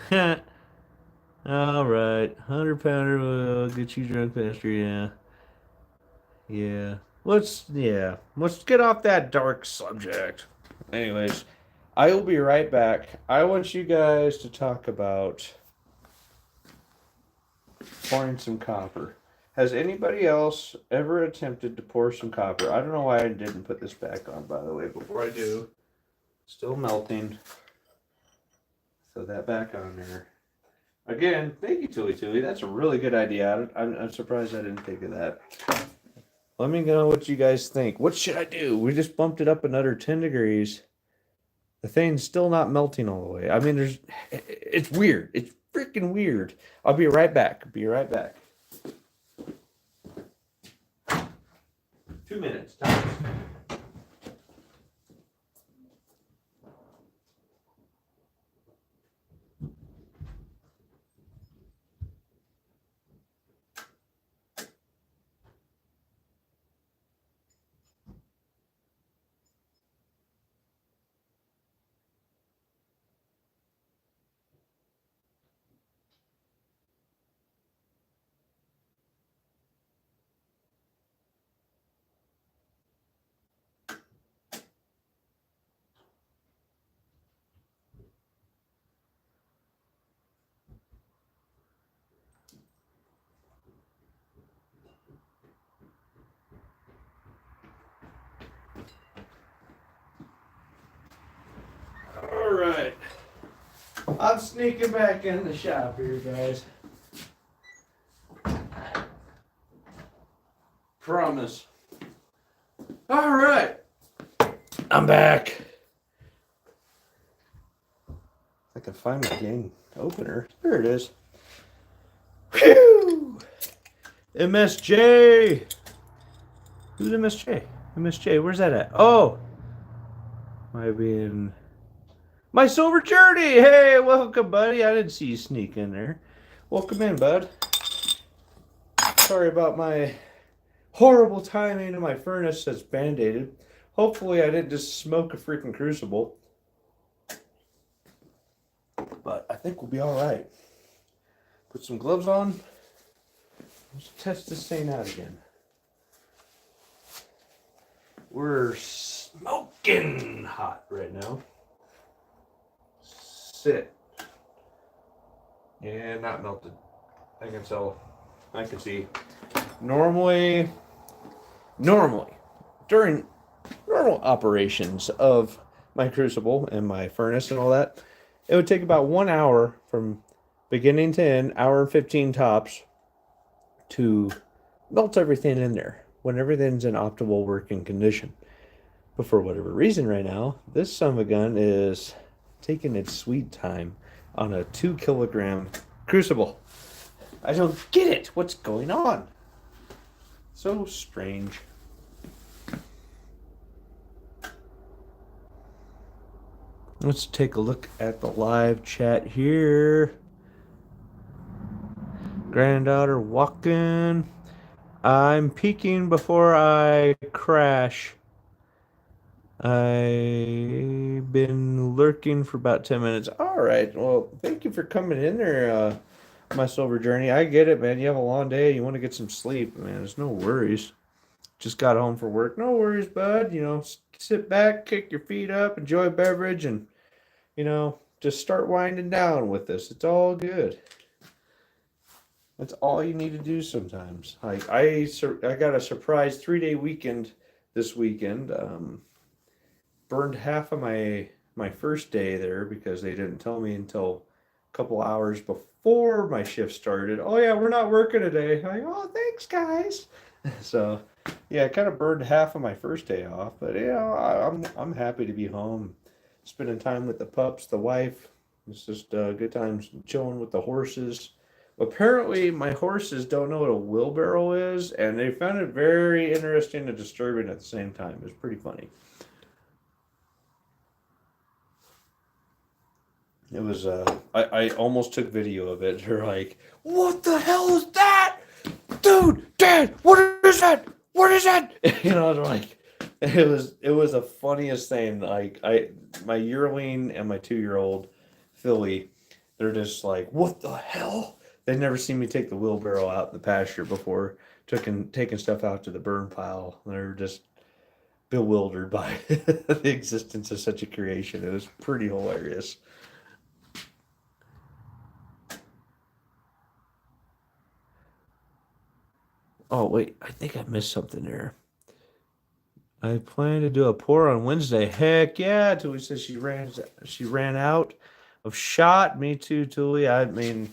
All right, 100 pounder will get you drunk faster. Yeah, yeah. Let's get off that dark subject. Anyways, I will be right back. I want you guys to talk about pouring some copper. Has anybody else ever attempted to pour some copper? I don't know why I didn't put this back on, by the way, before I do. Still melting. Throw that back on there. Again, thank you, Tui Tui. That's a really good idea. I'm surprised I didn't think of that. Let me know what you guys think. What should I do? We just bumped it up another 10 degrees. The thing's still not melting all the way. I mean, it's weird. It's freaking weird. I'll be right back. Be right back. 2 minutes. All right. I'm sneaking back in the shop here, guys. Promise. All right. I'm back. I can find my dang opener. There it is. Whew! MSJ. Who's MSJ? MSJ, where's that at? Oh. Might be in my Silver Journey. Hey, welcome, buddy. I didn't see you sneak in there. Welcome in, bud. Sorry about my horrible timing and my furnace that's band-aided. Hopefully I didn't just smoke a freaking crucible. But I think we'll be alright. Put some gloves on. Let's test this thing out again. We're smoking hot right now. Sit. Yeah, not melted. I can tell. I can see. Normally, during normal operations of my crucible and my furnace and all that, it would take about 1 hour from beginning to end, hour and 15 tops, to melt everything in there when everything's in optimal working condition. But for whatever reason right now, this son of a gun is taking its sweet time on a 2 kilogram crucible. I don't get it. What's going on? So strange. Let's take a look at the live chat here. Granddaughter walking. I'm peeking before I crash. I've been lurking for about 10 minutes. All right. Well, thank you for coming in there, my Silver Journey. I get it, man. You have a long day. You want to get some sleep, man. There's no worries. Just got home from work. No worries, bud. Sit back, kick your feet up, enjoy a beverage, and, just start winding down with this. It's all good. That's all you need to do sometimes. Like I got a surprise 3-day weekend this weekend. Burned half of my first day there because they didn't tell me until couple hours before my shift started. Oh yeah, we're not working today. I'm like, oh, thanks guys. So yeah, I kind of burned half of my first day off, but I'm happy to be home, spending time with the pups, the wife. It's just good times chilling with the horses. Apparently, my horses don't know what a wheelbarrow is, and they found it very interesting and disturbing at the same time. It was pretty funny. It was I almost took video of it. They're like, "What the hell is that, dude? Dad, what is that? What is that?" They're like, it was the funniest thing. Like my yearling and my 2 year old filly, they're just like, "What the hell?" They've never seen me take the wheelbarrow out in the pasture before, taking stuff out to the burn pile. They're just bewildered by the existence of such a creation. It was pretty hilarious. Oh wait, I think I missed something there. I plan to do a pour on Wednesday. Heck yeah, Tuli says she ran out of shot. Me too, Tuli. I mean,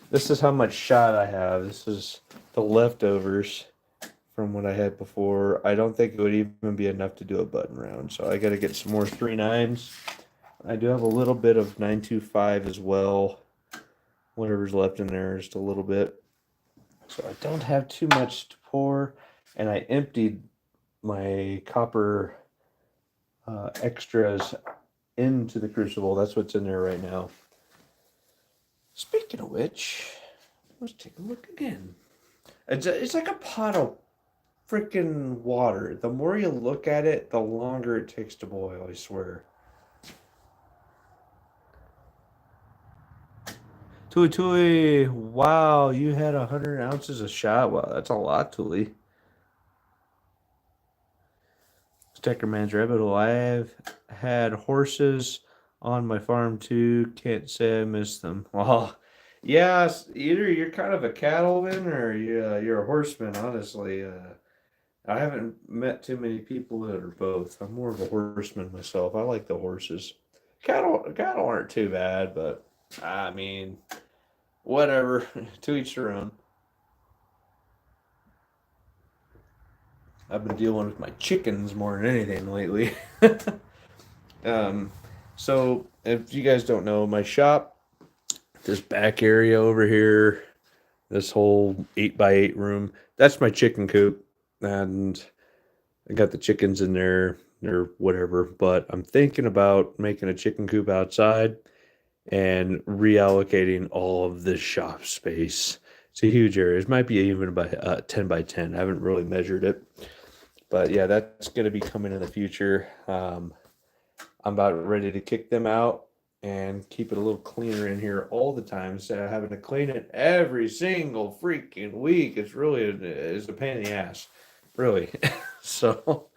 this is how much shot I have. This is the leftovers from what I had before. I don't think it would even be enough to do a button round, so I got to get some more 3.9s. I do have a little bit of 925 as well. Whatever's left in there, just a little bit. So I don't have too much to pour, and I emptied my copper extras into the crucible. That's what's in there right now. Speaking of which, let's take a look again. It's like a pot of freaking water. The more you look at it, the longer it takes to boil, I swear. Tuli Tuli, wow, you had 100 ounces of shot. Wow, that's a lot, Tuli. Steckerman's rabbit hole. I've had horses on my farm too. Can't say I miss them. Well, yes, either you're kind of a cattleman or you're a horseman, honestly. I haven't met too many people that are both. I'm more of a horseman myself. I like the horses. Cattle aren't too bad, but I mean, whatever. To each their own. I've been dealing with my chickens more than anything lately. um, so if you guys don't know, my shop, this back area over here, this whole 8x8 room, that's my chicken coop, and I got the chickens in there or whatever. But I'm thinking about making a chicken coop outside and reallocating all of this shop space. It's a huge area. It might be even about 10 by 10. I haven't really measured it. But yeah, that's going to be coming in the future. I'm about ready to kick them out and keep it a little cleaner in here all the time instead of having to clean it every single freaking week. It's a pain in the ass, really. So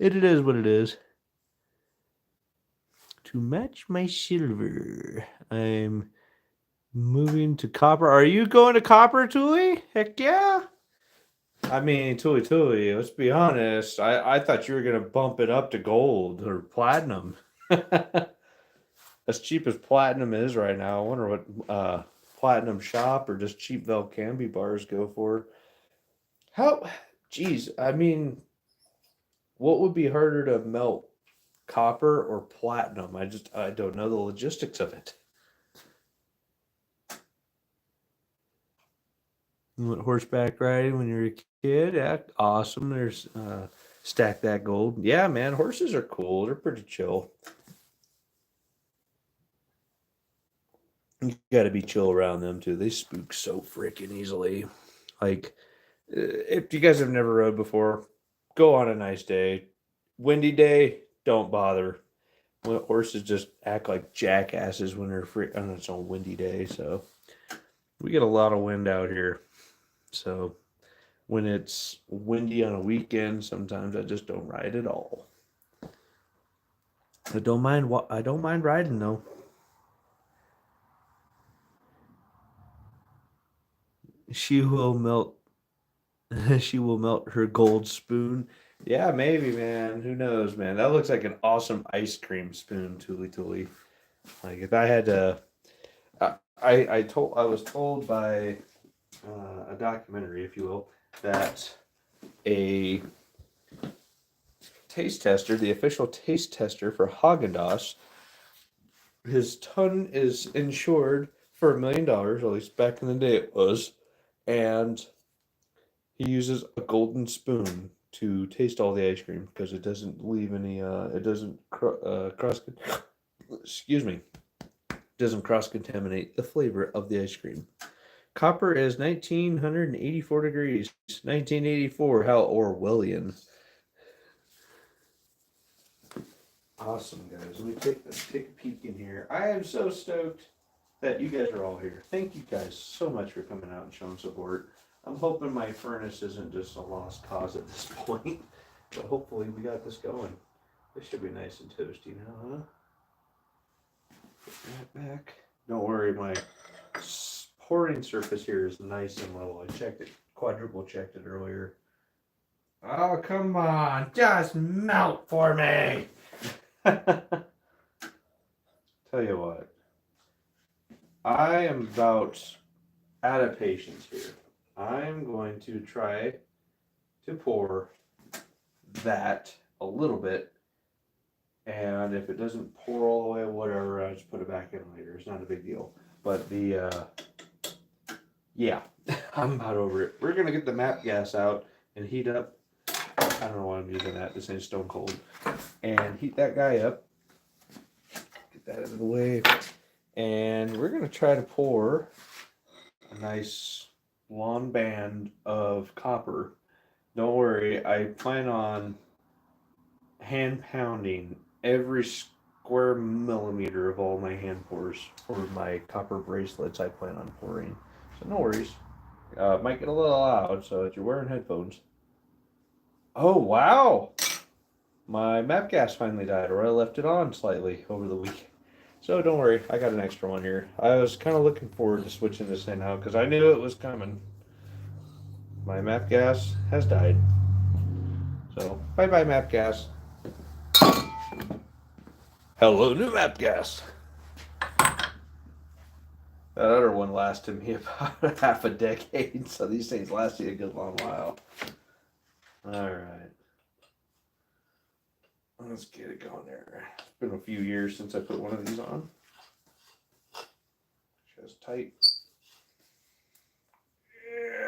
it is what it is. To match my silver, I'm moving to copper. Are you going to copper, Tuli? Heck yeah. I mean, Tuli, let's be honest. I thought you were gonna bump it up to gold or platinum. As cheap as platinum is right now, I wonder what platinum shop or just cheap Velcambi bars go for. How, geez, I mean, what would be harder to melt, copper or platinum? I don't know the logistics of it. You went horseback riding when you were a kid? Yeah, awesome. There's stack that gold. Yeah, man, horses are cool. They're pretty chill. You got to be chill around them too. They spook so freaking easily. Like, if you guys have never rode before, go on a nice day. Windy day, don't bother. Horses just act like jackasses when they're free on its own windy day. So we get a lot of wind out here. So when it's windy on a weekend, sometimes I just don't ride at all. I don't mind riding though. She will melt she will melt her gold spoon. Yeah, maybe, man. Who knows, man? That looks like an awesome ice cream spoon, Tuli Tuli. Like if I had to I was told by a documentary, if you will, that a taste tester, the official taste tester for Haagen-Dazs, his ton is insured for $1 million, at least back in the day it was, and he uses a golden spoon to taste all the ice cream because it doesn't leave any. It doesn't cross. Excuse me. Doesn't cross contaminate the flavor of the ice cream. Copper is 1984 degrees. 1984. How Orwellian. Awesome, guys. Let's take a peek in here. I am so stoked that you guys are all here. Thank you guys so much for coming out and showing support. I'm hoping my furnace isn't just a lost cause at this point, but hopefully we got this going. This should be nice and toasty now, huh? Put that back. Don't worry, my pouring surface here is nice and level. I checked it, quadruple checked it earlier. Oh, come on, just melt for me. Tell you what, I am about out of patience here. I'm going to try to pour that a little bit, and if it doesn't pour all the way, whatever, I'll just put it back in later. It's not a big deal. But yeah, I'm about over it. We're gonna get the MAP gas out and heat up. I don't know why I'm using that. This ain't stone cold. And heat that guy up. Get that out of the way. And we're gonna try to pour a nice long band of copper. Don't worry, I plan on hand pounding every square millimeter of all my hand pours for my copper bracelets I plan on pouring. So no worries. Might get a little loud, so if you're wearing headphones. Oh, wow! My MAP gas finally died, or I left it on slightly over the week. So don't worry, I got an extra one here. I was kind of looking forward to switching this in out because I knew it was coming. My MAP gas has died. So, bye-bye MAP gas. Hello, new MAP gas. That other one lasted me about half a decade, so these things last you a good long while. Alright. Let's get it going there. It's been a few years since I put one of these on. Just tight.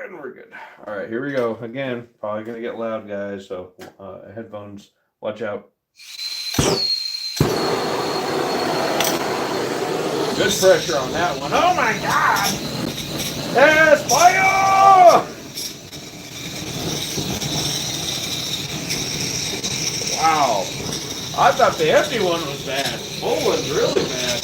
And we're good. Alright, here we go. Again, probably going to get loud, guys, so headphones, watch out. Good pressure on that one. Oh my god! There's fire! Wow. I thought the empty one was bad. Full one's really bad.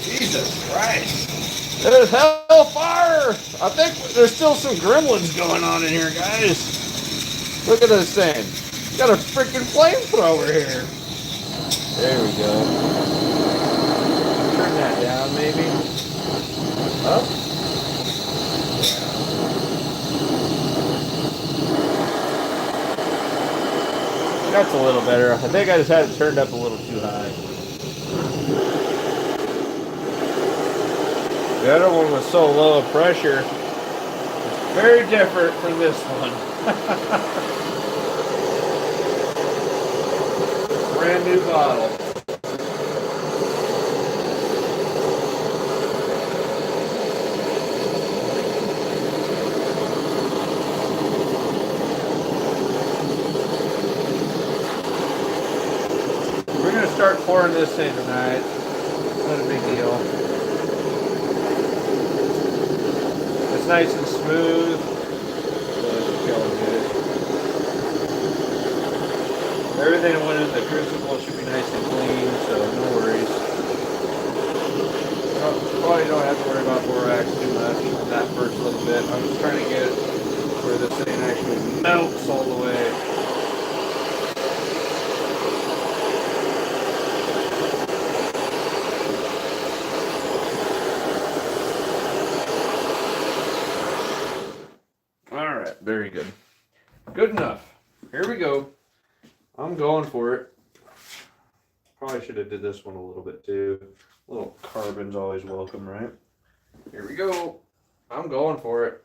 Jesus Christ. There's hellfire! I think there's still some gremlins going on in here, guys. Look at this thing. Got a freaking flamethrower here. There we go. Turn that down, maybe. Up. That's a little better. I think I just had it turned up a little too high. The other one was so low of pressure. It's very different from this one. Brand new bottle. We're going to start pouring this in tonight. Not a big deal. It's nice and smooth. Everything that went in the crucible should be nice and clean, so no worries. Probably don't have to worry about borax too much on that first little bit. I'm just trying to get it where this thing actually melts all the way. Alright, very good. Good enough. Here we go. I'm going for it. Probably should have did this one a little bit too. A little carbon's always welcome, right? Here we go. I'm going for it.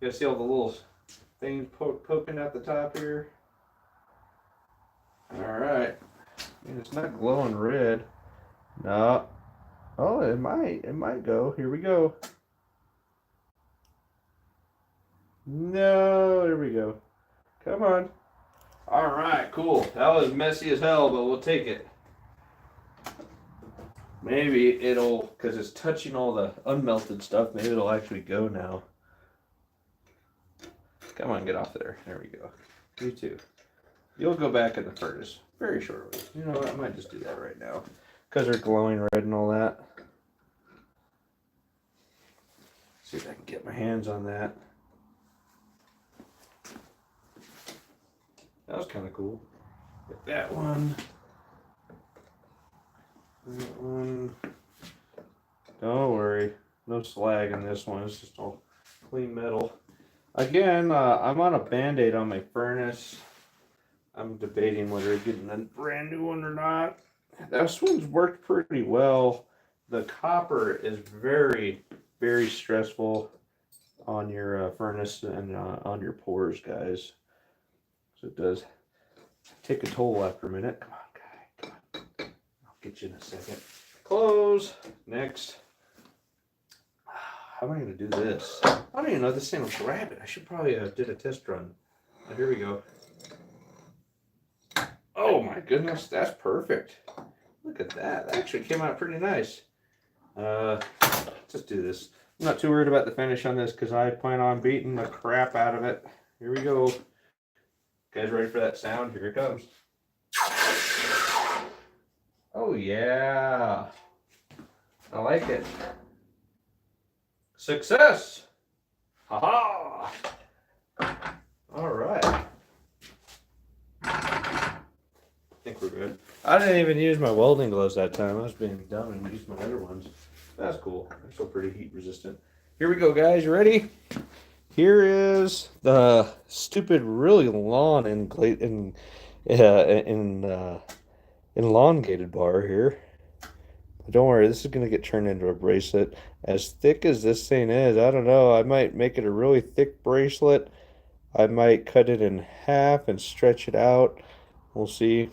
You see all the little things poking at the top here? Alright. It's not glowing red. No. Oh, it might. It might go. Here we go. No, there we go. Come on. Alright, cool. That was messy as hell, but we'll take it. Maybe it'll, because it's touching all the unmelted stuff, maybe it'll actually go now. Come on, get off there. There we go. You too. You'll go back in the furnace very shortly. You know what? I might just do that right now. Because they're glowing red and all that. See if I can get my hands on that. That was kind of cool. Get that one. That one. Don't worry. No slag in this one. It's just all clean metal. Again, I'm on a Band-Aid on my furnace. I'm debating whether getting a brand new one or not. This one's worked pretty well. The copper is very, very stressful on your furnace and on your pores, guys. So it does take a toll after a minute. Come on, guy. Come on. I'll get you in a second. Close. Next. How am I going to do this? I don't even know if this thing will grab it. I should probably did a test run. Oh, here we go. Oh my goodness, that's perfect. Look at that. That actually came out pretty nice. Let's do this. I'm not too worried about the finish on this because I plan on beating the crap out of it. Here we go. Guys ready for that sound? Here it comes. Oh yeah. I like it. Success! Ha-ha! All right. I think we're good. I didn't even use my welding gloves that time. I was being dumb and used my other ones. That's cool. They're still pretty heat resistant. Here we go, guys. You ready? Here is the stupid, really long elongated bar here. But don't worry, this is going to get turned into a bracelet. As thick as this thing is, I don't know. I might make it a really thick bracelet. I might cut it in half and stretch it out. We'll see.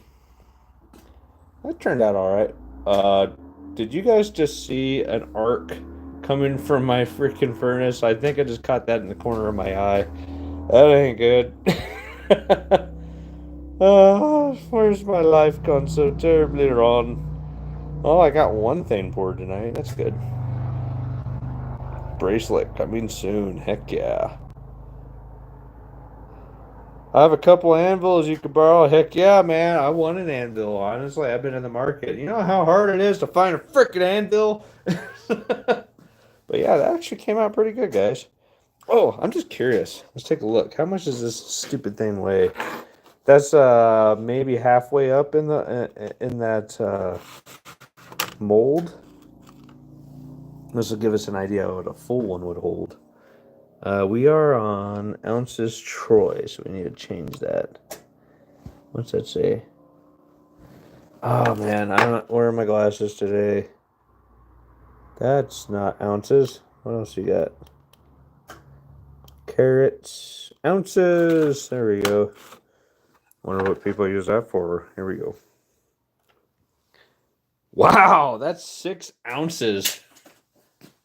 That turned out all right. Did you guys just see an arc coming from my freaking furnace? I think I just caught that in the corner of my eye. That ain't good. Where's my life gone so terribly wrong? Oh, I got one thing poured tonight. That's good. Bracelet coming soon. Heck yeah. I have a couple anvils you could borrow. Heck yeah, man. I want an anvil. Honestly, I've been in the market. You know how hard it is to find a freaking anvil? But yeah, that actually came out pretty good, guys. Oh, I'm just curious. Let's take a look. How much does this stupid thing weigh? That's maybe halfway up in that mold. This will give us an idea of what a full one would hold. We are on ounces Troy, so we need to change that. What's that say? Oh man, where are my glasses today? That's not ounces. What else you got? Carats, ounces. There we go. Wonder what people use that for. Here we go. Wow, that's 6 ounces.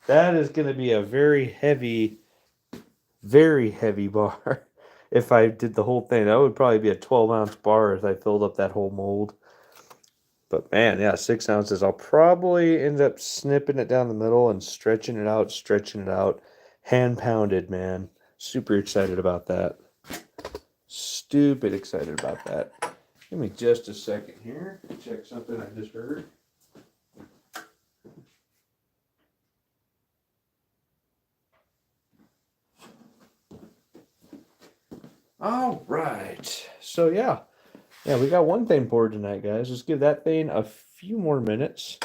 That is going to be a very heavy bar. If I did the whole thing, that would probably be a 12-ounce bar if I filled up that whole mold. But man, yeah, 6 ounces. I'll probably end up snipping it down the middle and stretching it out. Hand pounded, man. Super excited about that. Stupid excited about that. Give me just a second here. Check something I just heard. All right. So yeah, we got one thing poured tonight, guys. Let's give that thing a few more minutes.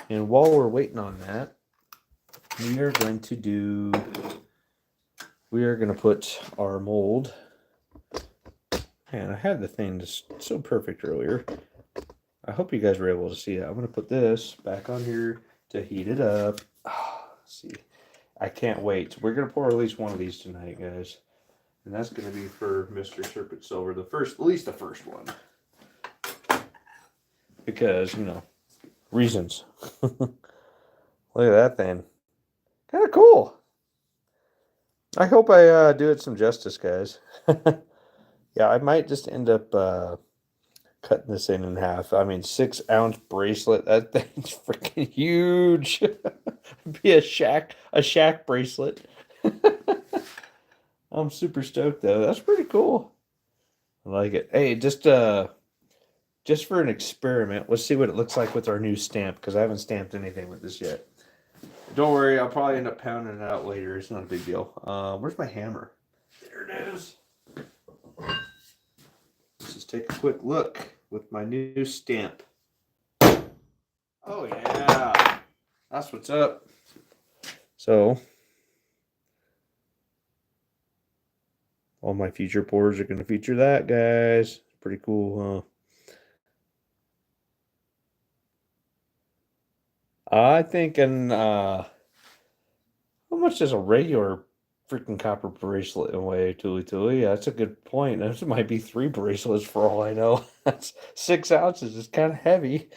And while we're waiting on that, we are going to put our mold Man, I had the thing just so perfect earlier. I hope you guys were able to see it. I'm going to put this back on here to heat it up. Oh, see, I can't wait. We're going to pour at least one of these tonight, guys. And that's going to be for Mr. Serpent Silver, at least the first one. Because, reasons. Look at that thing. Kind of cool. I hope I do it some justice, guys. Yeah, I might just end up cutting this in half. I mean, 6-ounce bracelet. That thing's freaking huge. Be a shack bracelet. I'm super stoked though. That's pretty cool. I like it. Hey, just for an experiment, let's see what it looks like with our new stamp, because I haven't stamped anything with this yet. Don't worry, I'll probably end up pounding it out later. It's not a big deal. Where's my hammer? There it is. Let's just take a quick look with my new stamp. Oh yeah, that's what's up. So, all my future pours are going to feature that, guys. Pretty cool, huh? I think how much does a regular freaking copper bracelet weigh, Tuli? Yeah, that's a good point. This might be 3 bracelets for all I know. That's 6 ounces. It's kind of heavy.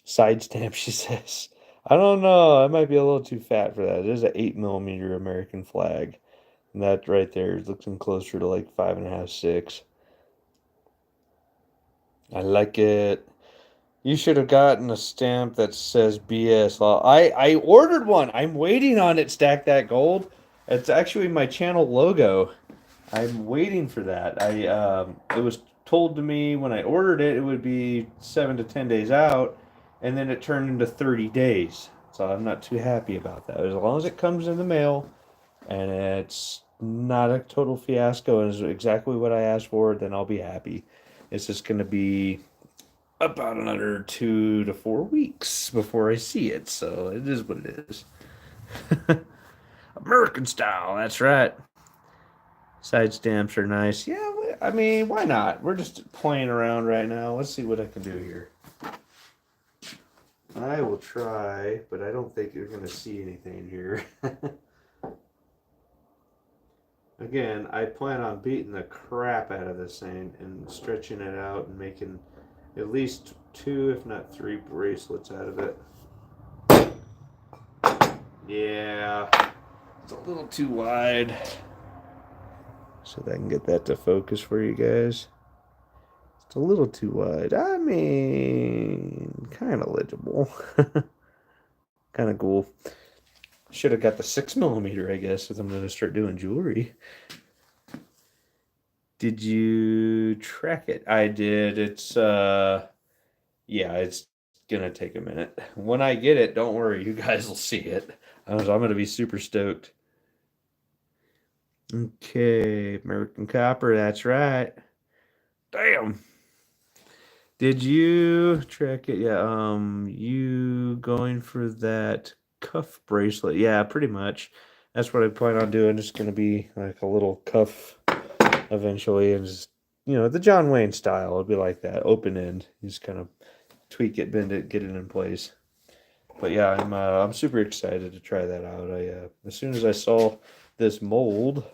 Side stamp, she says. I don't know. I might be a little too fat for that. It is an 8mm American flag. And that right there is looking closer to like 5.5, 6. I like it. You should have gotten a stamp that says BS Law. I ordered one. I'm waiting on it, Stack That Gold. It's actually my channel logo. I'm waiting for that. It was told to me when I ordered it, it would be 7 to 10 days out, and then it turned into 30 days. So I'm not too happy about that. As long as it comes in the mail and it's not a total fiasco and is exactly what I asked for, then I'll be happy. It's just going to be about another 2 to 4 weeks before I see it, so it is what it is. American style, that's right. Side stamps are nice. Yeah, I mean, why not? We're just playing around right now. Let's see what I can do here. I will try, but I don't think you're going to see anything here. Again, I plan on beating the crap out of this thing and stretching it out and making at least 2, if not 3 bracelets out of it. Yeah, it's a little too wide. So that I can get that to focus for you guys. It's a little too wide. I mean, kind of legible. Kind of cool. Should have got the 6mm, I guess, if I'm going to start doing jewelry. Did you track it? I did. It's, yeah, it's going to take a minute. When I get it, don't worry, you guys will see it. I'm going to be super stoked. Okay, American Copper, that's right. Damn. Did you track it? Yeah, you going for that cuff bracelet? Yeah, pretty much. That's what I plan on doing. It's going to be like a little cuff eventually, and just, the John Wayne style. It'll be like that, open end. You just kind of tweak it, bend it, get it in place. But yeah, I'm super excited to try that out. As soon as I saw this mold,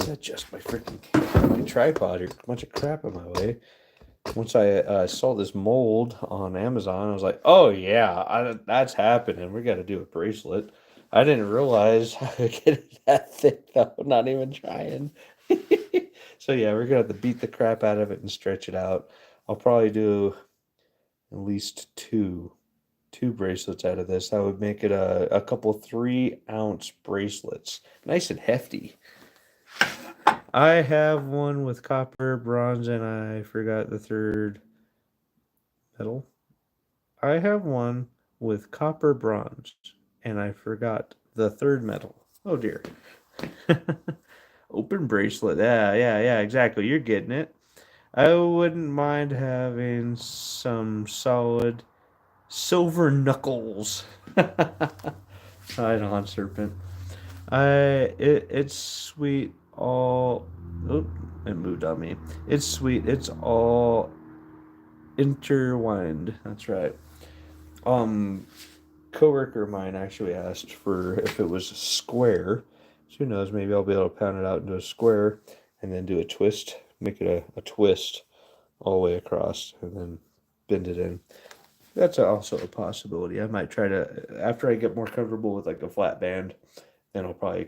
adjust my freaking tripod here. A bunch of crap in my way. Once I saw this mold on Amazon, I was like, oh yeah, that's happening. We got to do a bracelet. I didn't realize I could get it that thick though, not even trying. So yeah, we're going to have to beat the crap out of it and stretch it out. I'll probably do at least two bracelets out of this. That would make it a couple 3-ounce bracelets. Nice and hefty. I have one with copper, bronze, and I forgot the third metal. I have one with copper, bronze, and I forgot the third metal. Oh dear. Open bracelet. Yeah, exactly. You're getting it. I wouldn't mind having some solid silver knuckles. Right on, Serpent. It's sweet all, oop, it moved on me. It's sweet. It's all intertwined. That's right. Coworker of mine actually asked for if it was square. So who knows, maybe I'll be able to pound it out into a square and then do a twist, make it a twist all the way across and then bend it in. That's also a possibility. I might try to, after I get more comfortable with like a flat band, then I'll probably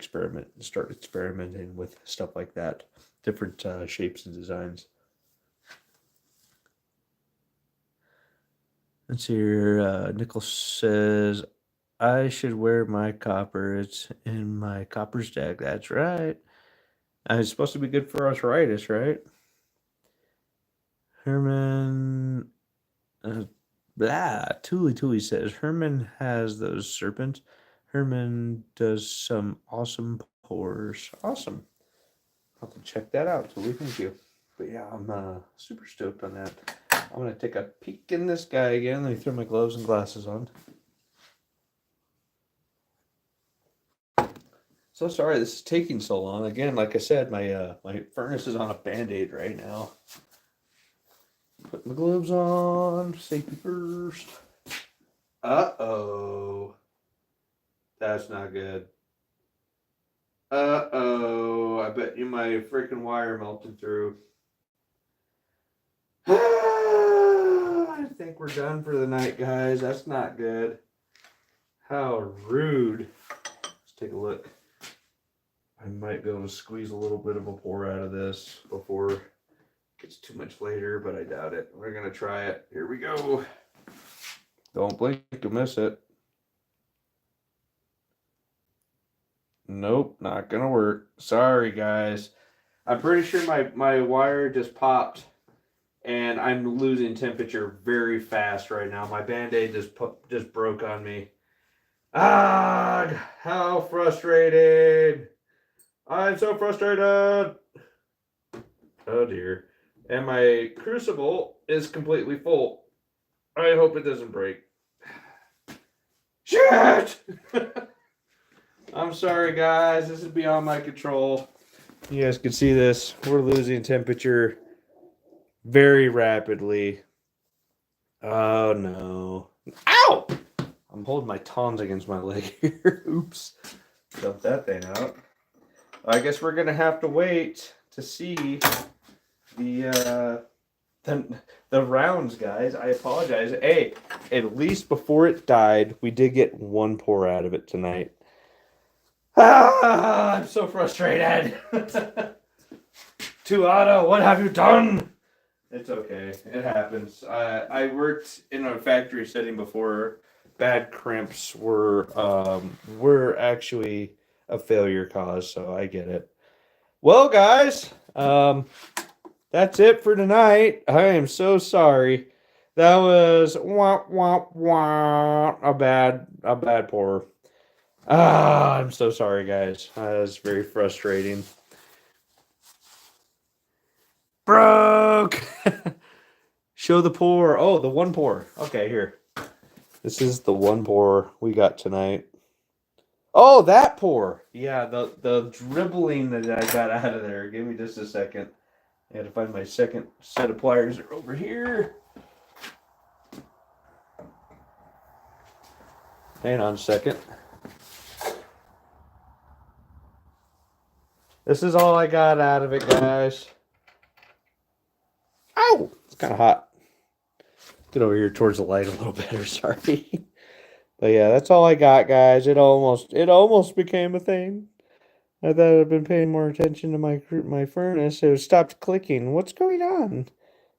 start experimenting with stuff like that, different shapes and designs. Let's see here. Nichols says, I should wear my copper. It's in my copper's deck. That's right. It's supposed to be good for arthritis, right? Herman, Tuli says, Herman has those serpents. Herman does some awesome pours. Awesome. I'll have to check that out, Tuli. Thank you. But yeah, I'm super stoked on that. I'm going to take a peek in this guy again. Let me throw my gloves and glasses on. So sorry this is taking so long. Again, like I said, my furnace is on a Band-Aid right now. Put my gloves on. Safety first. Uh-oh. That's not good. Uh-oh. I bet you my freaking wire melted through. I think we're done for the night, guys. That's not good. How rude. Let's take a look. I might be able to squeeze a little bit of a pour out of this before it gets too much later, but I doubt it. We're going to try it. Here we go. Don't blink, you'll miss it. Nope, not going to work. Sorry, guys. I'm pretty sure my wire just popped, and I'm losing temperature very fast right now. My Band-Aid just broke on me. Ah, how frustrating. I'm so frustrated. Oh dear. And my crucible is completely full. I hope it doesn't break. Shit! I'm sorry, guys. This is beyond my control. You guys can see this. We're losing temperature very rapidly. Oh no. Ow! I'm holding my tongs against my leg here. Oops. Dump that thing out. I guess we're gonna have to wait to see the rounds, guys. I apologize. Hey, at least before it died, we did get one pour out of it tonight. Ah, I'm so frustrated. Tuato, what have you done? It's okay. It happens. I worked in a factory setting before. Bad crimps were actually a failure cause, so I get it. Well, guys, that's it for tonight. I am so sorry. That was a bad pour. I'm so sorry, guys. That was very frustrating. Broke. Show the pour. Oh, the one pour. Okay, here. This is the one pour we got tonight. Oh, that pour. Yeah, the dribbling that I got out of there. Give me just a second. I had to find my second set of pliers. They're over here. Hang on a second. This is all I got out of it, guys. Ow! It's kind of hot. Get over here towards the light a little better. Sorry. But yeah, that's all I got, guys. It almost became a thing. I thought I'd been paying more attention to my furnace. It stopped clicking. What's going on?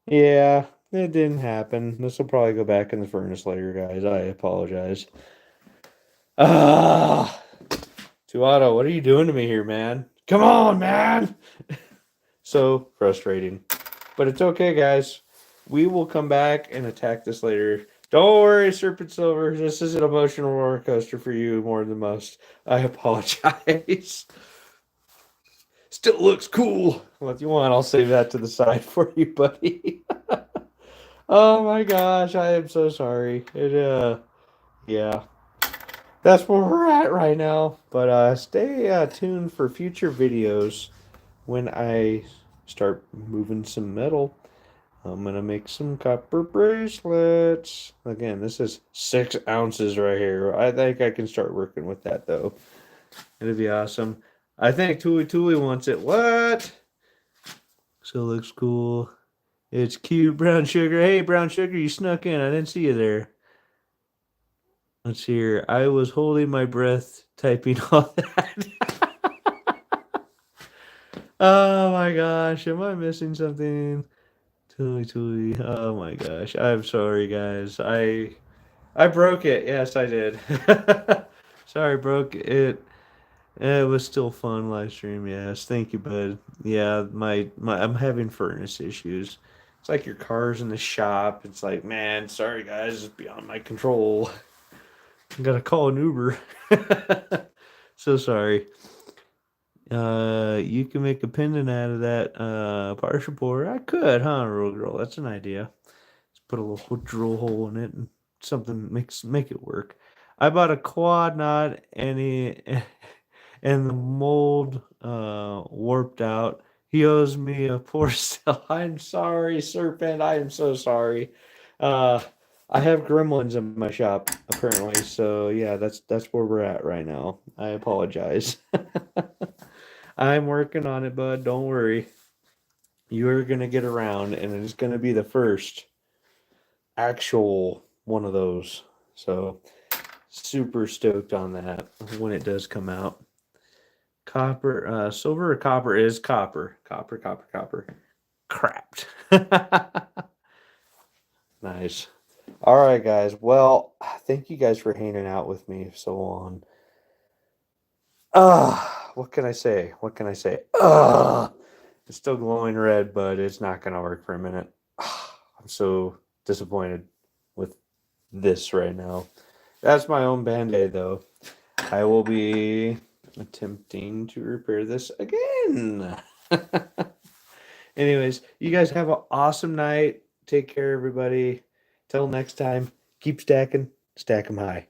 Yeah, it didn't happen. This will probably go back in the furnace later, guys. I apologize. Tuato, what are you doing to me here, man? Come on, man! So frustrating. But it's okay, guys. We will come back and attack this later. Don't worry, Serpent Silver. This is an emotional roller coaster for you more than most. I apologize. Still looks cool. What you want, I'll save that to the side for you, buddy. Oh my gosh, I am so sorry. Yeah. That's where we're at right now. But stay tuned for future videos. when I start moving some metal, I'm gonna make some copper bracelets. Again, this is 6 ounces right here. I think I can start working with that though. It'll be awesome. I think Tuli Tuli wants it. What? So it looks cool. It's cute. Brown Sugar. Hey, Brown Sugar, you snuck in. I didn't see you there. Let's hear. I was holding my breath typing all that. Oh my gosh, am I missing something? Tuli Tuli. Oh my gosh. I'm sorry guys. I broke it. Yes, I did. Sorry, broke it. It was still fun live stream. Yes, thank you, bud. Yeah, my I'm having furnace issues. It's like your car's in the shop. It's like, man, sorry guys, it's beyond my control. I gotta call an Uber. So sorry. You can make a pendant out of that partial pour. I could, huh, Real Girl? That's an idea. Let's put a little drill hole in it and something make it work. I bought a quad knot and and the mold warped out. He owes me a poor still. I'm sorry, Serpent. I am so sorry. Uh, I have gremlins in my shop apparently, so yeah, that's where we're at right now. I apologize. I'm working on it, bud. Don't worry. You're gonna get around, and it's gonna be the first actual one of those. So super stoked on that when it does come out. Copper, silver or copper is copper. Copper, copper, copper. Crapped. Nice. All right, guys. Well, thank you guys for hanging out with me so long. What can I say? What can I say? It's still glowing red, but it's not gonna work for a minute. I'm so disappointed with this right now. That's my own band-aid though. I will be attempting to repair this again. Anyways, you guys have an awesome night. Take care, everybody. Till next time, keep stacking, stack 'em high.